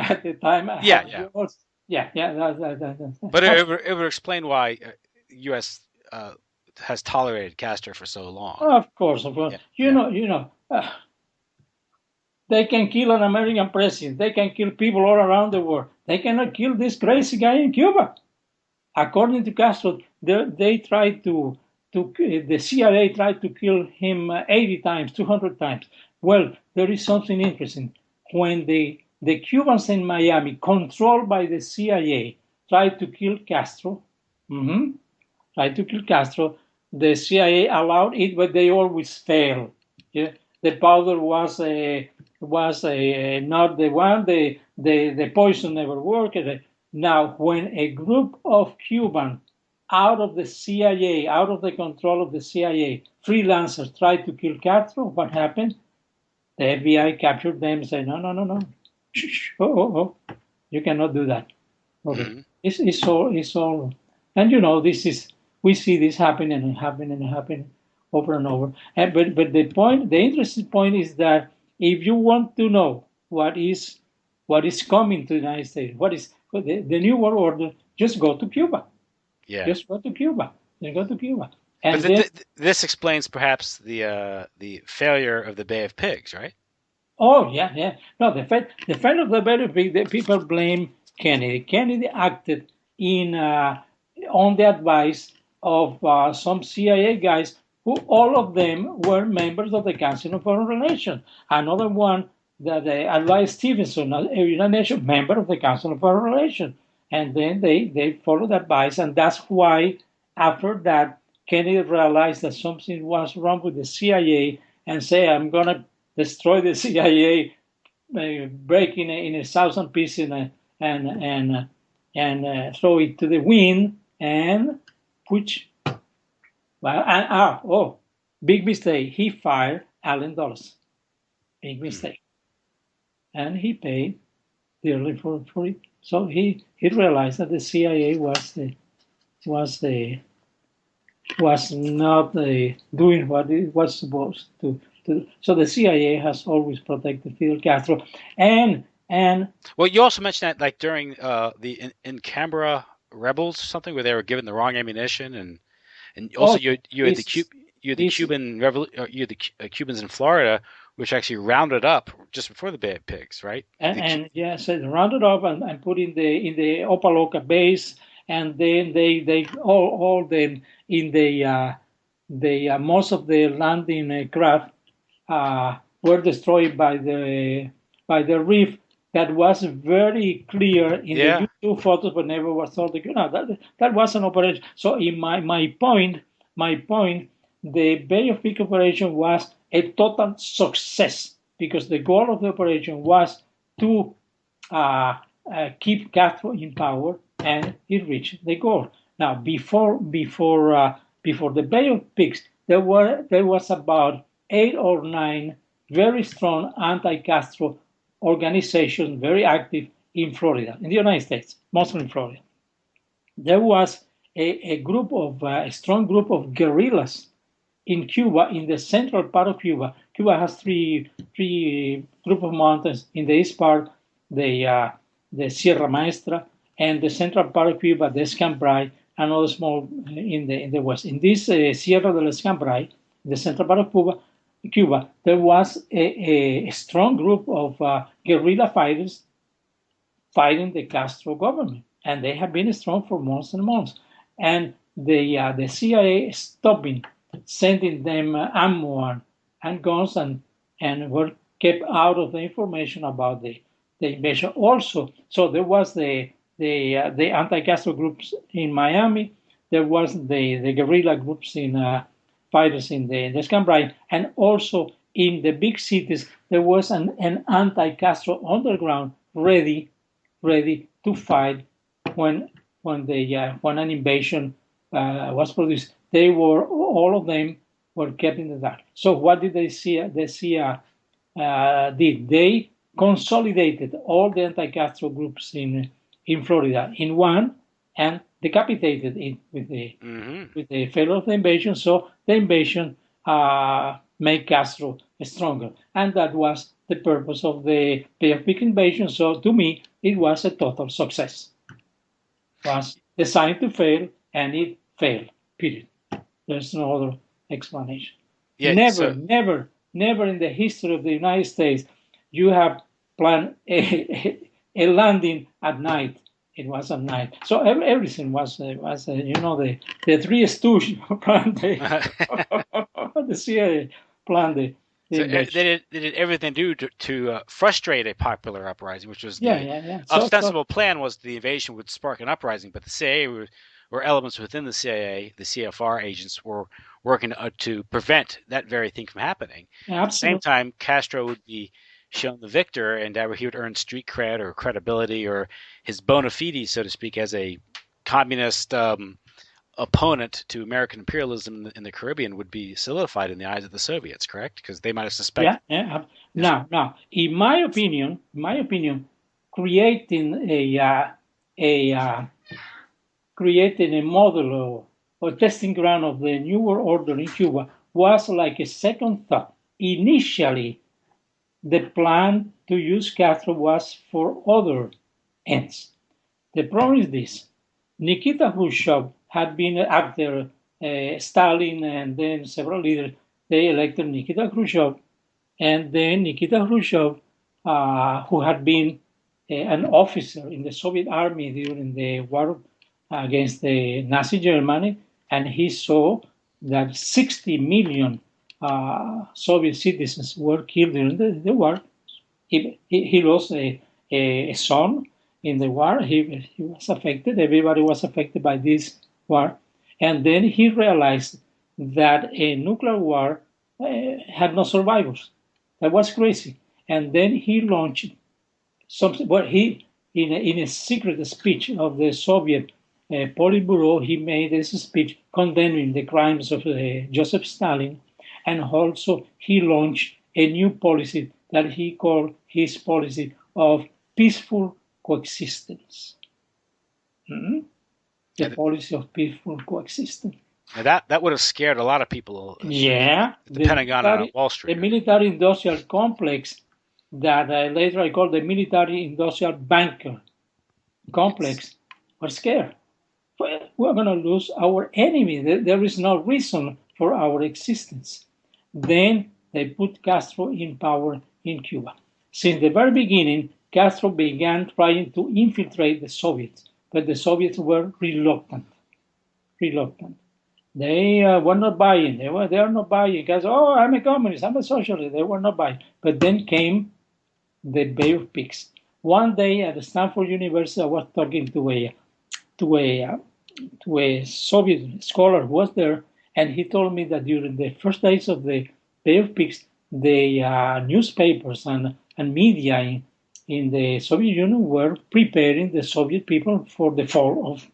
But it would explain why U.S. Has tolerated Castro for so long. Of course. You know, they can kill an American president. They can kill people all around the world. They cannot kill this crazy guy in Cuba. According to Castro, they tried the CIA tried to kill him 80 times, 200 times. Well, there is something interesting. When the Cubans in Miami, controlled by the CIA, tried to kill Castro, the CIA allowed it, but they always fail. Yeah? The powder was not the one. The poison never worked. Now, when a group of Cubans out of the CIA, out of the control of the CIA, freelancers tried to kill Castro, what happened? The FBI captured them and said, no. Shh, you cannot do that. Okay. Mm-hmm. It's all, and we see this happening and happening over and over. But the interesting point is that if you want to know what is coming to the United States, what is the New World Order, just go to Cuba. Yeah. Just go to Cuba. And but this explains perhaps the failure of the Bay of Pigs, right? Oh yeah. No, the failure of the Bay of Pigs. The people blame Kennedy. Kennedy acted on the advice of some CIA guys who all of them were members of the Council on Foreign Relations. Another one that advised Stevenson, a United Nations member of the Council on Foreign Relations. And then they followed advice, and that's why after that, Kennedy realized that something was wrong with the CIA and say, I'm going to destroy the CIA, break in 1,000 pieces and throw it to the wind, and big mistake. He fired Allen Dulles. Big mistake. And he paid dearly for it. So he realized that the CIA was not doing what it was supposed to do. So the CIA has always protected Fidel Castro, and well, you also mentioned that like during the in Canberra rebels or something where they were given the wrong ammunition, and also you had the Cubans in Florida, which actually rounded up just before the Bay of Pigs, right? So rounded up and put in the Opaloka base, and then they all them in the most of the landing craft were destroyed by the reef. That was very clear in the YouTube photos, but never was thought. That was an operation. So in my point, the Bay of Pigs operation was a total success because the goal of the operation was to keep Castro in power, and it reached the goal. Now, before the Bay of Pigs, there was about 8 or 9 very strong anti-Castro organizations, very active in Florida, in the United States, mostly in Florida. There was a strong group of guerrillas in Cuba, in the central part of Cuba. Cuba has three group of mountains. In the east part, the Sierra Maestra, and the central part of Cuba, the Escambray, and other small in the west. In this Sierra del Escambray, the central part of Cuba, there was a strong group of guerrilla fighters fighting the Castro government, and they have been strong for months and months. And the CIA stopped sending them ammo and guns, and were kept out of the information about the invasion also. So there was the anti-Castro groups in Miami. There was the guerrilla groups in fighters in the Escambray, and also in the big cities there was an anti-Castro underground ready to fight when an invasion was produced. They were, all of them were kept in the dark. So what did the CIA did? They consolidated all the anti-Castro groups in Florida in one and decapitated it with the failure of the invasion. So the invasion made Castro stronger, and that was the purpose of the Bay of Pigs invasion. So to me, it was a total success. It was designed to fail, and it failed. Period. There's no other explanation. Yeah, never in the history of the United States you have planned a landing at night. It was at night. So everything was the Three Stooges planned the CIA planned the so they did everything to frustrate a popular uprising, which was the ostensible plan was the invasion would spark an uprising, but the CIA were elements within the CIA, the CFR agents were working to prevent that very thing from happening. Yeah, at the same time, Castro would be shown the victor, and he would earn street cred or credibility or his bona fides, so to speak, as a communist opponent to American imperialism in the Caribbean would be solidified in the eyes of the Soviets, correct? Because they might have suspected. Yeah. Now, in my opinion, creating a model or testing ground of the New World Order in Cuba was like a second thought. Initially, the plan to use Castro was for other ends. The problem is this. Nikita Khrushchev had been after Stalin and then several leaders, they elected Nikita Khrushchev. And then Nikita Khrushchev, who had been an officer in the Soviet army during the war against the Nazi Germany, and he saw that 60 million Soviet citizens were killed during the war. He lost a son in the war. He was affected. Everybody was affected by this war. And then he realized that a nuclear war had no survivors. That was crazy. And then he launched something. Well, in a secret speech of the Soviet Politburo, he made this speech condemning the crimes of Joseph Stalin. And also he launched a new policy that he called his policy of peaceful coexistence. The policy of peaceful coexistence. Now that would have scared a lot of people. Yeah. The Pentagon and Wall Street. The military-industrial complex that later I call the military-industrial banker complex were scared. We're going to lose our enemy. There is no reason for our existence. Then they put Castro in power in Cuba. Since the very beginning, Castro began trying to infiltrate the Soviets, but the Soviets were reluctant. They were not buying. They are not buying because, I'm a communist, I'm a socialist. They were not buying. But then came the Bay of Pigs. One day at Stanford University, I was talking to a Soviet scholar who was there, and he told me that during the first days of the Bay of Pigs, the newspapers and media in the Soviet Union were preparing the Soviet people for the fall of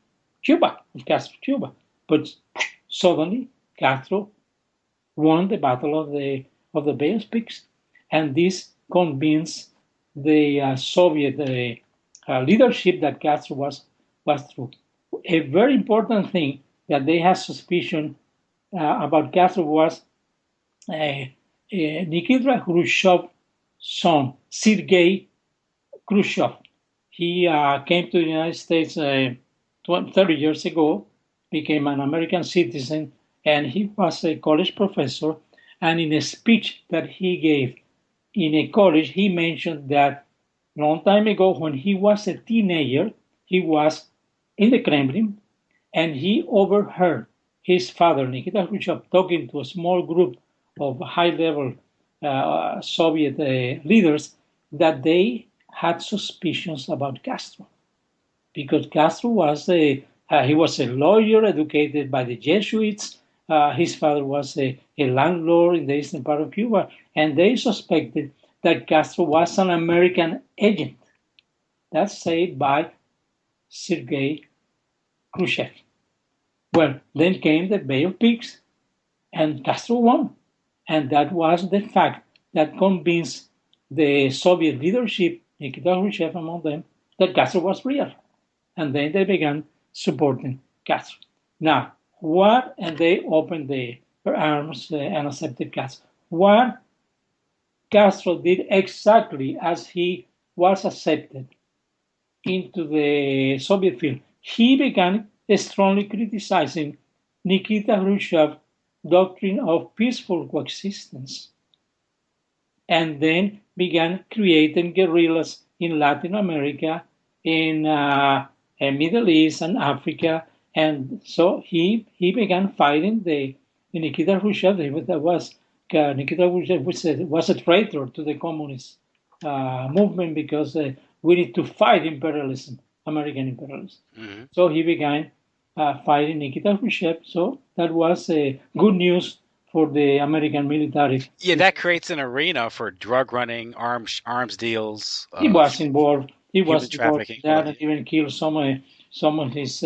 Cuba, of Castro Cuba. But suddenly, Castro won the battle of the Bay of Pigs, and this convinced the Soviet leadership that Castro was true. A very important thing that they had suspicion about Castro was Nikita Khrushchev's son, Sergei Khrushchev. He came to the United States 30 years ago, became an American citizen, and he was a college professor. And in a speech that he gave in a college, he mentioned that a long time ago, when he was a teenager, he was in the Kremlin, and he overheard his father, Nikita Khrushchev, talking to a small group of high-level Soviet leaders that they had suspicions about Castro, because Castro was he was a lawyer educated by the Jesuits. His father was a landlord in the eastern part of Cuba, and they suspected that Castro was an American agent. That's said by Sergei Khrushchev. Well, then came the Bay of Pigs, and Castro won. And that was the fact that convinced the Soviet leadership, Nikita Khrushchev among them, that Castro was real. And then they began supporting Castro. Now, and they opened their arms and accepted Castro. What Castro did exactly as he was accepted into the Soviet field, he began strongly criticizing Nikita Khrushchev's doctrine of peaceful coexistence, and then began creating guerrillas in Latin America, in Middle East and Africa, and so he began fighting the Nikita Khrushchev. Nikita Khrushchev was a traitor to the communist movement because we need to fight imperialism, American imperialism. Mm-hmm. So he began fighting Nikita Khrushchev. So that was good news for the American military. Yeah, that creates an arena for drug running, arms deals. He was involved. He was trafficking. That and even killed some of his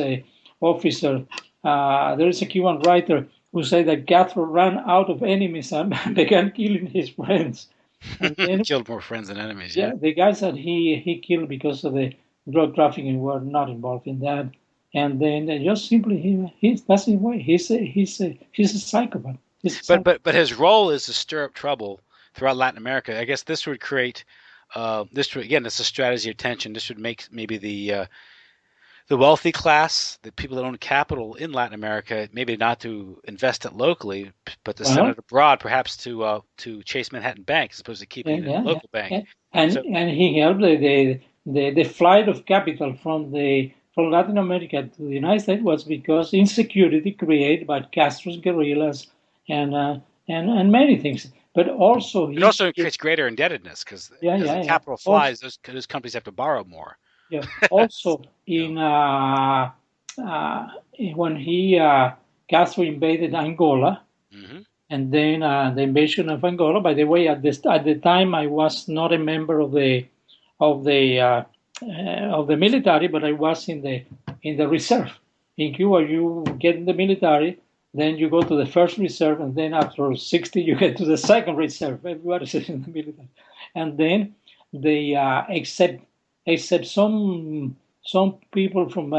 officers. There is a Cuban writer who said that Castro ran out of enemies and began killing his friends. And then, killed more friends than enemies. Yeah, the guys that he killed because of the drug trafficking were not involved in that. And then just simply that's his way. He's a psychopath. But his role is to stir up trouble throughout Latin America. I guess this would create it's a strategy of tension. This would make maybe the wealthy class, the people that own capital in Latin America, maybe not to invest it locally, but to send it abroad, perhaps to Chase Manhattan Bank as opposed to keeping it in a local bank. And he helped the flight of capital from Latin America to the United States was because insecurity created by Castro's guerrillas and many things. But also it also creates greater indebtedness because as the capital flies, those companies have to borrow more. Yeah. Also, when Castro invaded Angola, mm-hmm. and then the invasion of Angola. By the way, at the time, I was not a member of the military, but I was in the reserve. In Cuba, you get in the military, then you go to the first reserve, and then after 60, you get to the second reserve. Everybody's in the military, and then they except some people from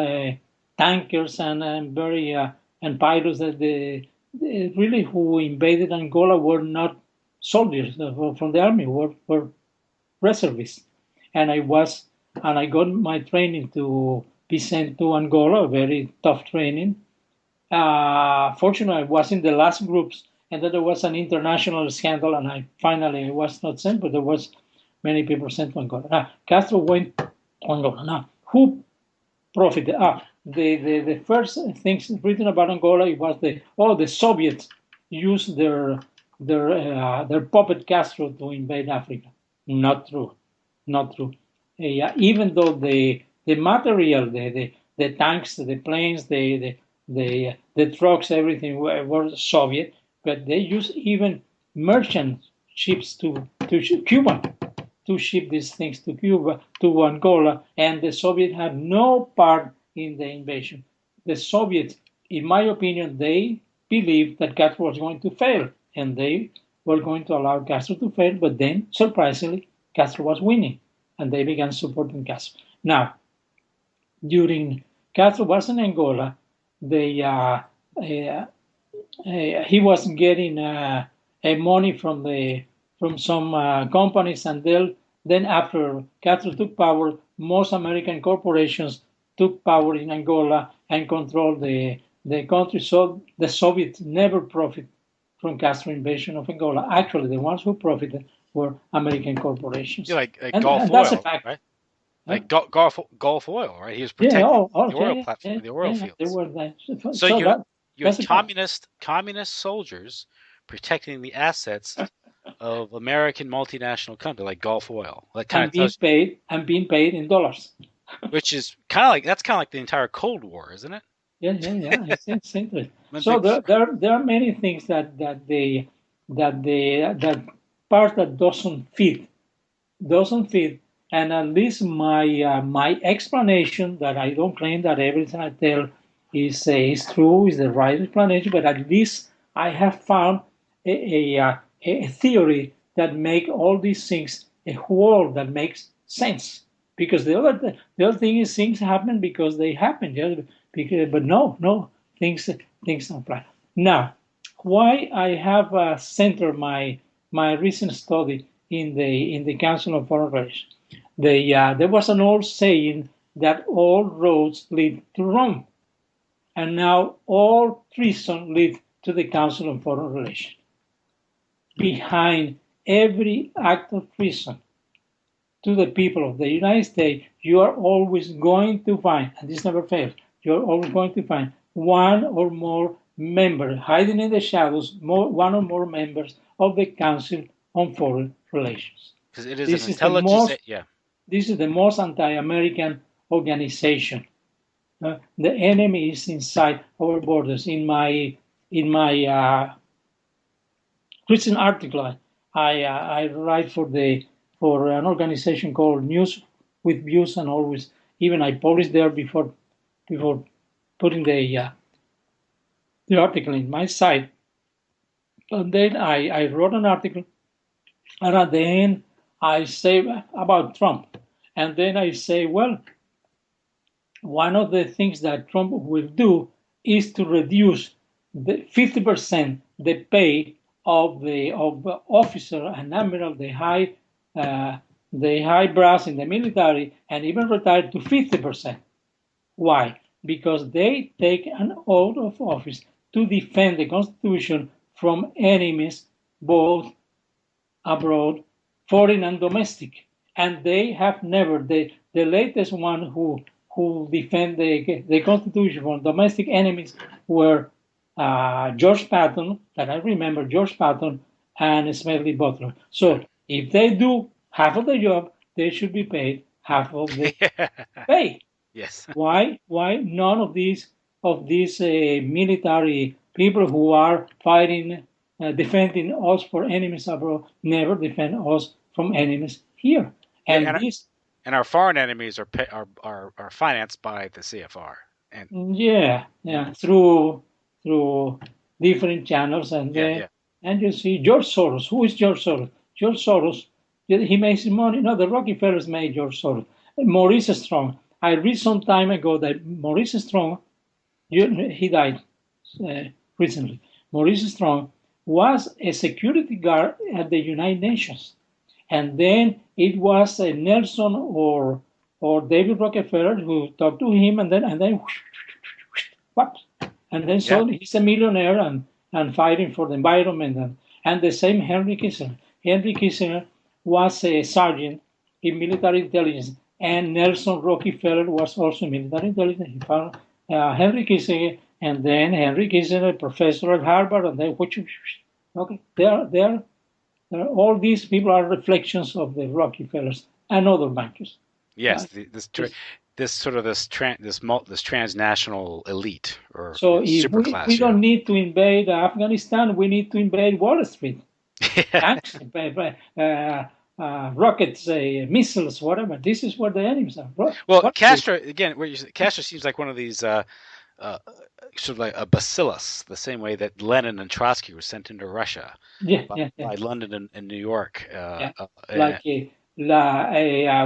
tankers and pilots that really who invaded Angola were not soldiers from the army, were reservists, and I got my training to be sent to Angola, very tough training. Fortunately, I was in the last groups, and then there was an international scandal, and I finally was not sent, but there was many people sent to Angola. Now, Castro went to Angola. Now, who profited? The first things written about Angola was the Soviets used their puppet Castro to invade Africa. Not true. Even though the material, the tanks, the planes, the trucks, everything were Soviet, but they used even merchant ships to Cuba to ship these things to Cuba, to Angola, and the Soviets had no part in the invasion. The Soviets, in my opinion, they believed that Castro was going to fail, and they were going to allow Castro to fail, but then, surprisingly, Castro was winning, and they began supporting Castro. Now, during Castro was in Angola, he was getting money from some companies, and then after Castro took power, most American corporations took power in Angola and controlled the country. So the Soviets never profited from Castro invasion of Angola. Actually, the ones who profited were American corporations. Yeah, like Gulf Oil, that's a fact. Right? Like Gulf Oil, right? He was protecting the oil platform, the oil fields. They were there. So you had communist soldiers protecting the assets of American multinational company like Gulf Oil. That kind and of tells being paid in dollars. which is kind of like the entire Cold War, isn't it? Yeah. It's interesting. So there are many things that part that doesn't fit, and at least my explanation, that I don't claim that everything I tell is true, is the right explanation, but at least I have found a theory that make all these things a whole that makes sense. Because the other thing is things happen because they happen, but no, things don't apply. Now, why I have centered my recent study in the Council on Foreign Relations. There was an old saying that all roads lead to Rome, and now all treason leads to the Council on Foreign Relations. Behind every act of treason to the people of the United States, you are always going to find, and this never fails, you're always going to find one or more members hiding in the shadows, one or more members of the Council on Foreign Relations. Because it is an intelligence. This is the most anti-American organization. The enemy is inside our borders. In my recent article, I write for an organization called News with Views, and always even I published there before putting the article in my site. And then I wrote an article, and at the end I say about Trump, and then I say, well, one of the things that Trump will do is to reduce the 50% the pay of the officer and admiral, the high brass in the military, and even retire to 50%. Why? Because they take an oath of office to defend the Constitution from enemies, both abroad, foreign and domestic. And they have never, the latest one who defend the Constitution from domestic enemies were George Patton, that I remember, George Patton, and Smedley Butler. So if they do half of the job, they should be paid half of the pay. Yes. Why none of these military people who are fighting, defending us for enemies abroad, never defend us from enemies here? And our foreign enemies are financed by the CFR. And through different channels, and you see George Soros. Who is George Soros? George Soros, he makes money. No, the Rockefellers made George Soros. Maurice Strong. I read some time ago that Maurice Strong, he died recently. Maurice Strong was a security guard at the United Nations, and then it was Nelson or David Rockefeller who talked to him, and then what? And then suddenly he's a millionaire and fighting for the environment, and the same Henry Kissinger. Henry Kissinger was a sergeant in military intelligence, and Nelson Rockefeller was also military intelligence. He found Henry Kissinger, and then Henry Kissinger, professor at Harvard, and then all these people are reflections of the Rockefellers and other bankers. Yes, this transnational elite or so if superclass. We don't need to invade Afghanistan. We need to invade Wall Street. Rockets, missiles, whatever. This is where the enemies are. Well, Castro again. Castro seems like one of these sort of like a bacillus, the same way that Lenin and Trotsky were sent into Russia by London and New York. Like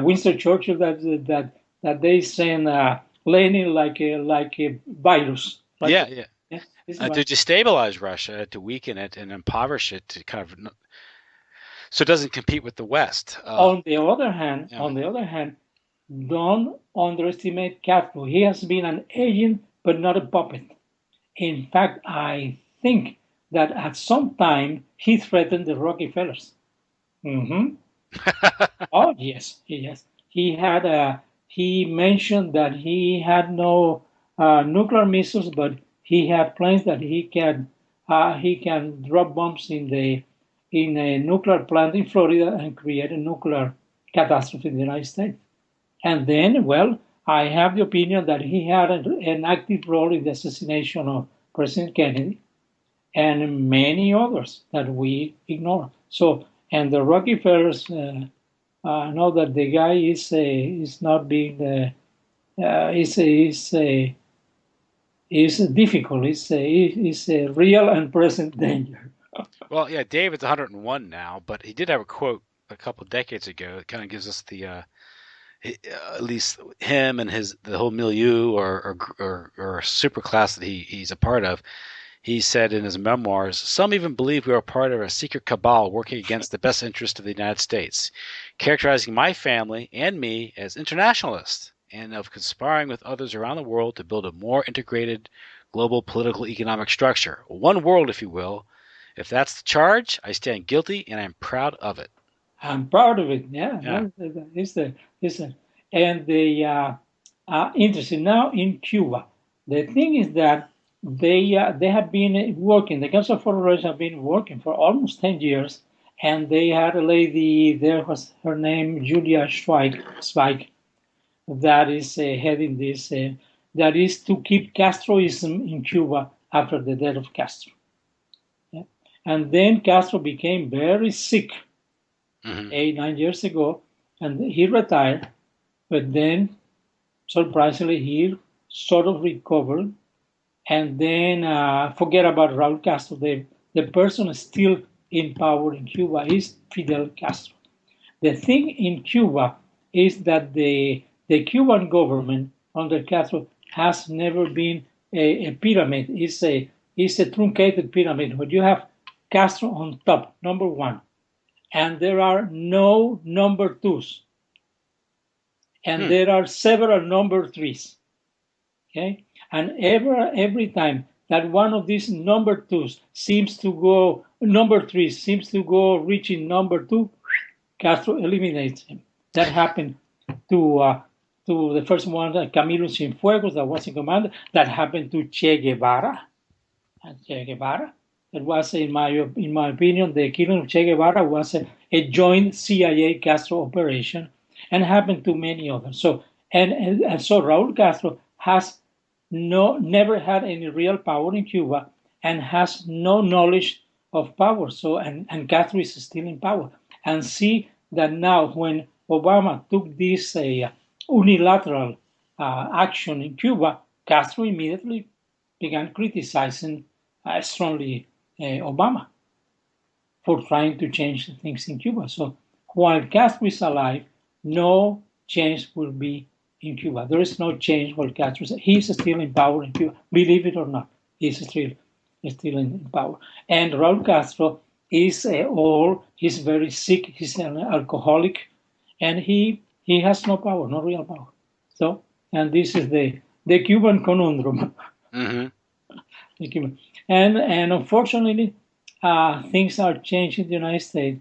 Winston Churchill that they send Lenin like a virus. To destabilize Russia, to weaken it and impoverish it, to kind of so it doesn't compete with the West. On the other hand, don't underestimate Castro. He has been an agent, but not a puppet. In fact, I think that at some time he threatened the Rockefellers. Mm-hmm. Oh yes. He mentioned that he had no nuclear missiles, but he had planes that he can drop bombs in in a nuclear plant in Florida and create a nuclear catastrophe in the United States. And then, well, I have the opinion that he had an active role in the assassination of President Kennedy and many others that we ignore. So, and the Rockefellers know that the guy is not being is difficult. It's a real and present danger. Well, yeah, David's 101 now, but he did have a quote a couple decades ago that kind of gives us the at least him and the whole milieu or super class that he's a part of. He said in his memoirs, "Some even believe we are part of a secret cabal working against the best interest of the United States, characterizing my family and me as internationalists and of conspiring with others around the world to build a more integrated global political economic structure. One world, if you will. If that's the charge, I stand guilty and I'm proud of it." I'm proud of it. Yeah. And the interesting now in Cuba. The thing is that they have been working. The Council for Revolution have been working for almost 10 years, and they had a lady there. Was her name Julia Zweig, that is heading this. That is to keep Castroism in Cuba after the death of Castro. Yeah? And then Castro became very sick 8-9 years ago, and he retired. But then, surprisingly, he sort of recovered. And then forget about Raúl Castro. The person still in power in Cuba is Fidel Castro. The thing in Cuba is that the Cuban government under Castro has never been a pyramid. It's a truncated pyramid where you have Castro on top, number one, and there are no number twos, and there are several number threes. Okay. And every time that one of these number threes seems to go reaching number two, Castro eliminates him. That happened to the first one, Camilo Cienfuegos, that was in command. That happened to Che Guevara. It was, in my opinion, the killing of Che Guevara was a joint CIA Castro operation, and happened to many others. So and so Raúl Castro has never had any real power in Cuba and has no knowledge of power. So and Castro is still in power. And see that now when Obama took this unilateral action in Cuba, Castro immediately began criticizing strongly Obama for trying to change things in Cuba. So while Castro is alive, no change will be in Cuba. There is no change while Castro is. He's still in power in Cuba. Believe it or not, he's still in power. And Raúl Castro is old. He's very sick. He's an alcoholic, and he has no power, no real power. So, and this is the Cuban conundrum. Mm-hmm. The Cuban. And unfortunately, things are changing in the United States,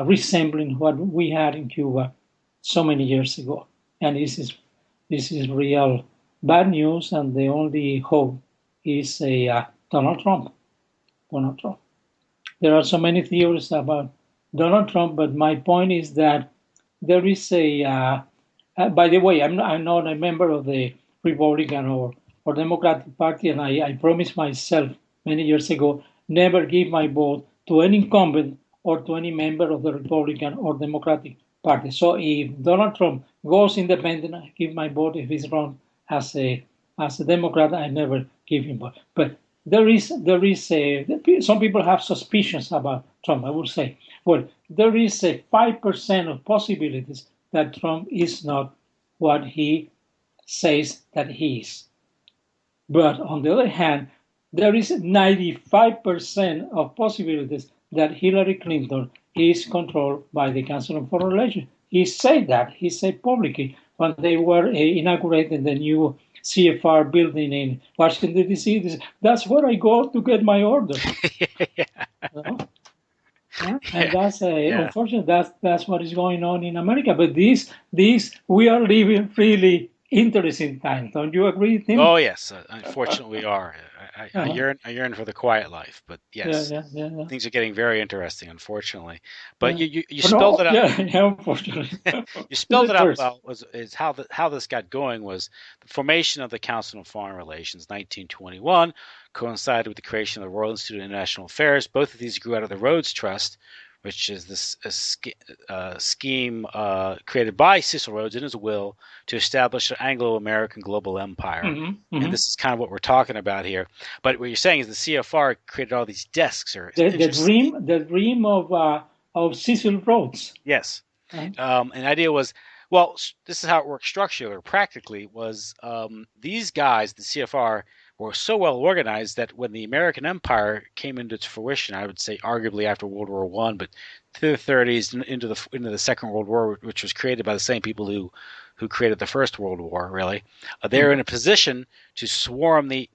resembling what we had in Cuba so many years ago. And this is real bad news, and the only hope is Donald Trump. Donald Trump. There are so many theories about Donald Trump, but my point is that there is by the way, I'm not a member of the Republican or Democratic Party, and I promised myself many years ago never give my vote to any incumbent or to any member of the Republican or Democratic Party. So if Donald Trump goes independent, I give my vote. If he's run as a Democrat, I never give him vote. But there is some people have suspicions about Trump. I would say, well, there is a 5% of possibilities that Trump is not what he says that he is. But on the other hand, there is 95% of possibilities that Hillary Clinton is controlled by the Council on Foreign Relations. He said that. He said publicly when they were inaugurating the new CFR building in Washington, D.C. That's where I go to get my order. Yeah. And that's unfortunately that's what is going on in America. But this we are living really interesting times. Don't you agree, Tim? Oh yes, unfortunately we are. I yearn for the quiet life, but yes, yeah. things are getting very interesting, unfortunately. But Yeah. you spelled it out. Yeah, unfortunately. You spelled it out First. well. Is how this got going was the formation of the Council on Foreign Relations, 1921, coincided with the creation of the Royal Institute of International Affairs. Both of these grew out of the Rhodes Trust, which is this scheme created by Cecil Rhodes in his will to establish an Anglo-American global empire. And this is kind of what we're talking about here. But what you're saying is the CFR created all these desks. The dream of Cecil Rhodes. Yes. And the idea was, well, this is how it works structurally or practically, was these guys, the CFR, were so well organized that when the American empire came into its fruition, I would say arguably after World War I, but through the 30s into the Second World War, which was created by the same people who created the First World War, really, they're in a position to swarm the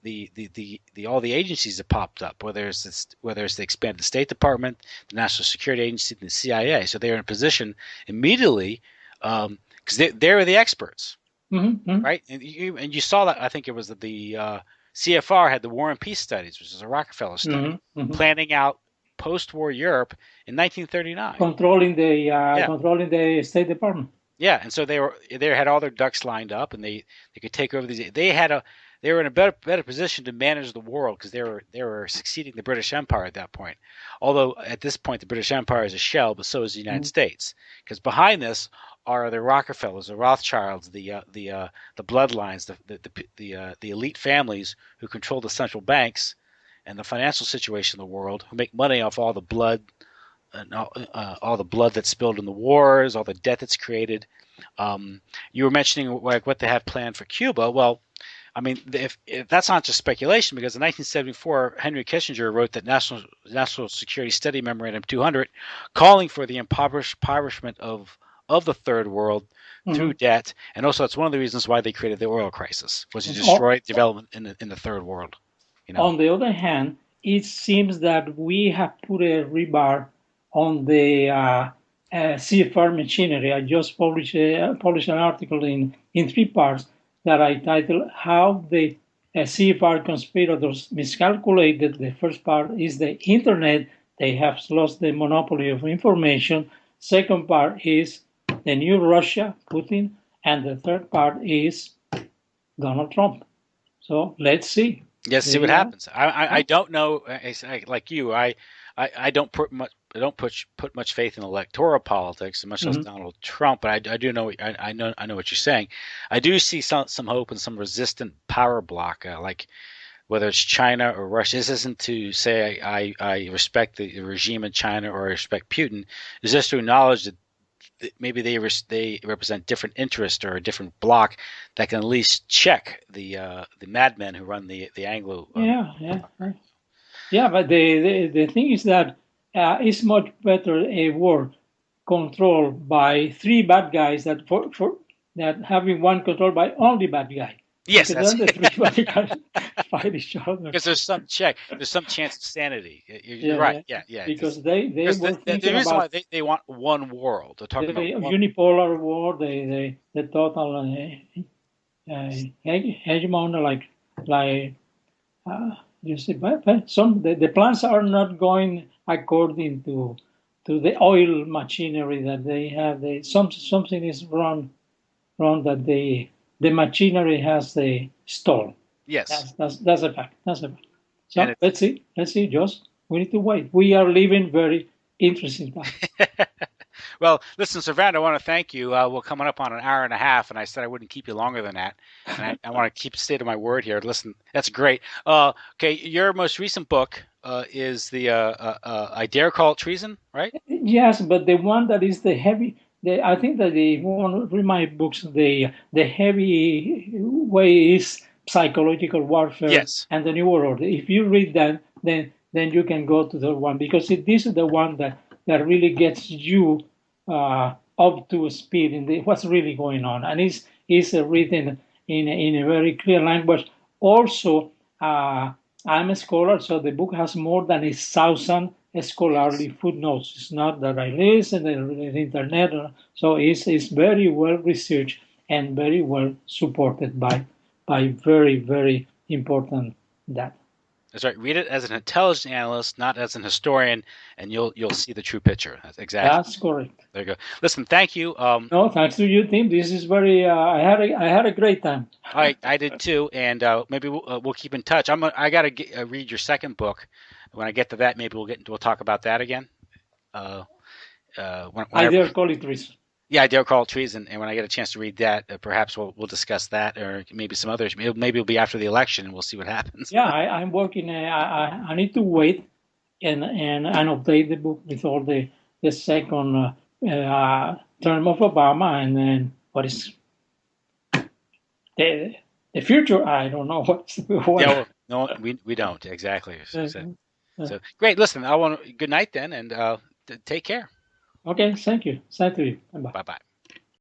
all the agencies that popped up, whether it's the expanded State Department, the National Security Agency, and the CIA. So they're in a position immediately because they were the experts, right? And you saw that. I think it was the CFR had the War and Peace Studies, which is a Rockefeller study, planning out post-war Europe in 1939, controlling the State Department. Yeah, and so they had all their ducks lined up, and they could take over these. They were in a better position to manage the world because they were succeeding the British Empire at that point. Although at this point the British Empire is a shell, but so is the United States. Because behind this are the Rockefellers, the Rothschilds, the bloodlines, the elite families who control the central banks and the financial situation in the world, who make money off all the blood and all the blood that's spilled in the wars, all the debt that's created. You were mentioning like what they have planned for Cuba. Well, I mean, if that's not just speculation, because in 1974, Henry Kissinger wrote that National Security Study Memorandum 200, calling for the impoverishment of the third world through debt, and also that's one of the reasons why they created the oil crisis, was to destroy development in the third world. You know? On the other hand, it seems that we have put a rebar on the CFR machinery. I just published an article in 3 parts that I titled "How the CFR conspirators miscalculated." The first part is the internet. They have lost the monopoly of information. Second part is the new Russia, Putin. And the third part is Donald Trump. So let's see. Yes, see what happens. I don't know. Like you, I don't put much faith in electoral politics, much less Donald Trump. But I do know. I know what you're saying. I do see some hope and some resistant power block, like whether it's China or Russia. This isn't to say I respect the regime in China or I respect Putin. It's just to acknowledge that maybe they represent different interests or a different bloc that can at least check the madmen who run the Anglo. But the thing is that it's much better a war controlled by 3 bad guys that that having one controlled by only bad guy. Yes, that's then the 3 bad guys fight each other. Because there's some chance of sanity. You're right. Yeah. Because they were thinking the reason why they want one world. They're talking about unipolar war. The total hegemon, like you see, but the plans are not going according to the oil machinery that they have. Something is wrong that the machinery has the stall. Yes, that's a fact. So let's see, Josh. We need to wait. We are living very interesting times. Well, listen, Servando, I want to thank you. We're coming up on an hour and a half, and I said I wouldn't keep you longer than that. And I want to keep stay to my word here. Listen, that's great. Okay, your most recent book is the I Dare Call It Treason, right? Yes, but the one that is the heavy. I think that if you want to read my books, the heavy way is psychological warfare. Yes. And the New World Order. If you read that, then you can go to the one, because this is the one that really gets you up to speed in what's really going on, and is written in a very clear language. Also, I'm a scholar, so the book has more than 1,000 scholarly footnotes. It's not that I listen on the internet, so it's very well researched and very well supported by very, very important data. That's right. Read it as an intelligence analyst, not as an historian, and you'll see the true picture. That's exactly. That's correct. There you go. Listen, thank you. No, thanks to you, Tim. This is very. I had a great time. I did too, and maybe we'll keep in touch. I got to read your second book. When I get to that, maybe we'll talk about that again. I dare call it treason. Yeah, I dare call it treason, and when I get a chance to read that, perhaps we'll discuss that, or maybe some others. Maybe it'll be after the election, and we'll see what happens. Yeah, I'm working. I need to wait and update the book with all the second term of Obama, and then what is the future? I don't know what. Yeah, well, no, we don't exactly. So great. Listen, good night then, and take care. Okay, thank you. Same to you. Bye. Bye-bye.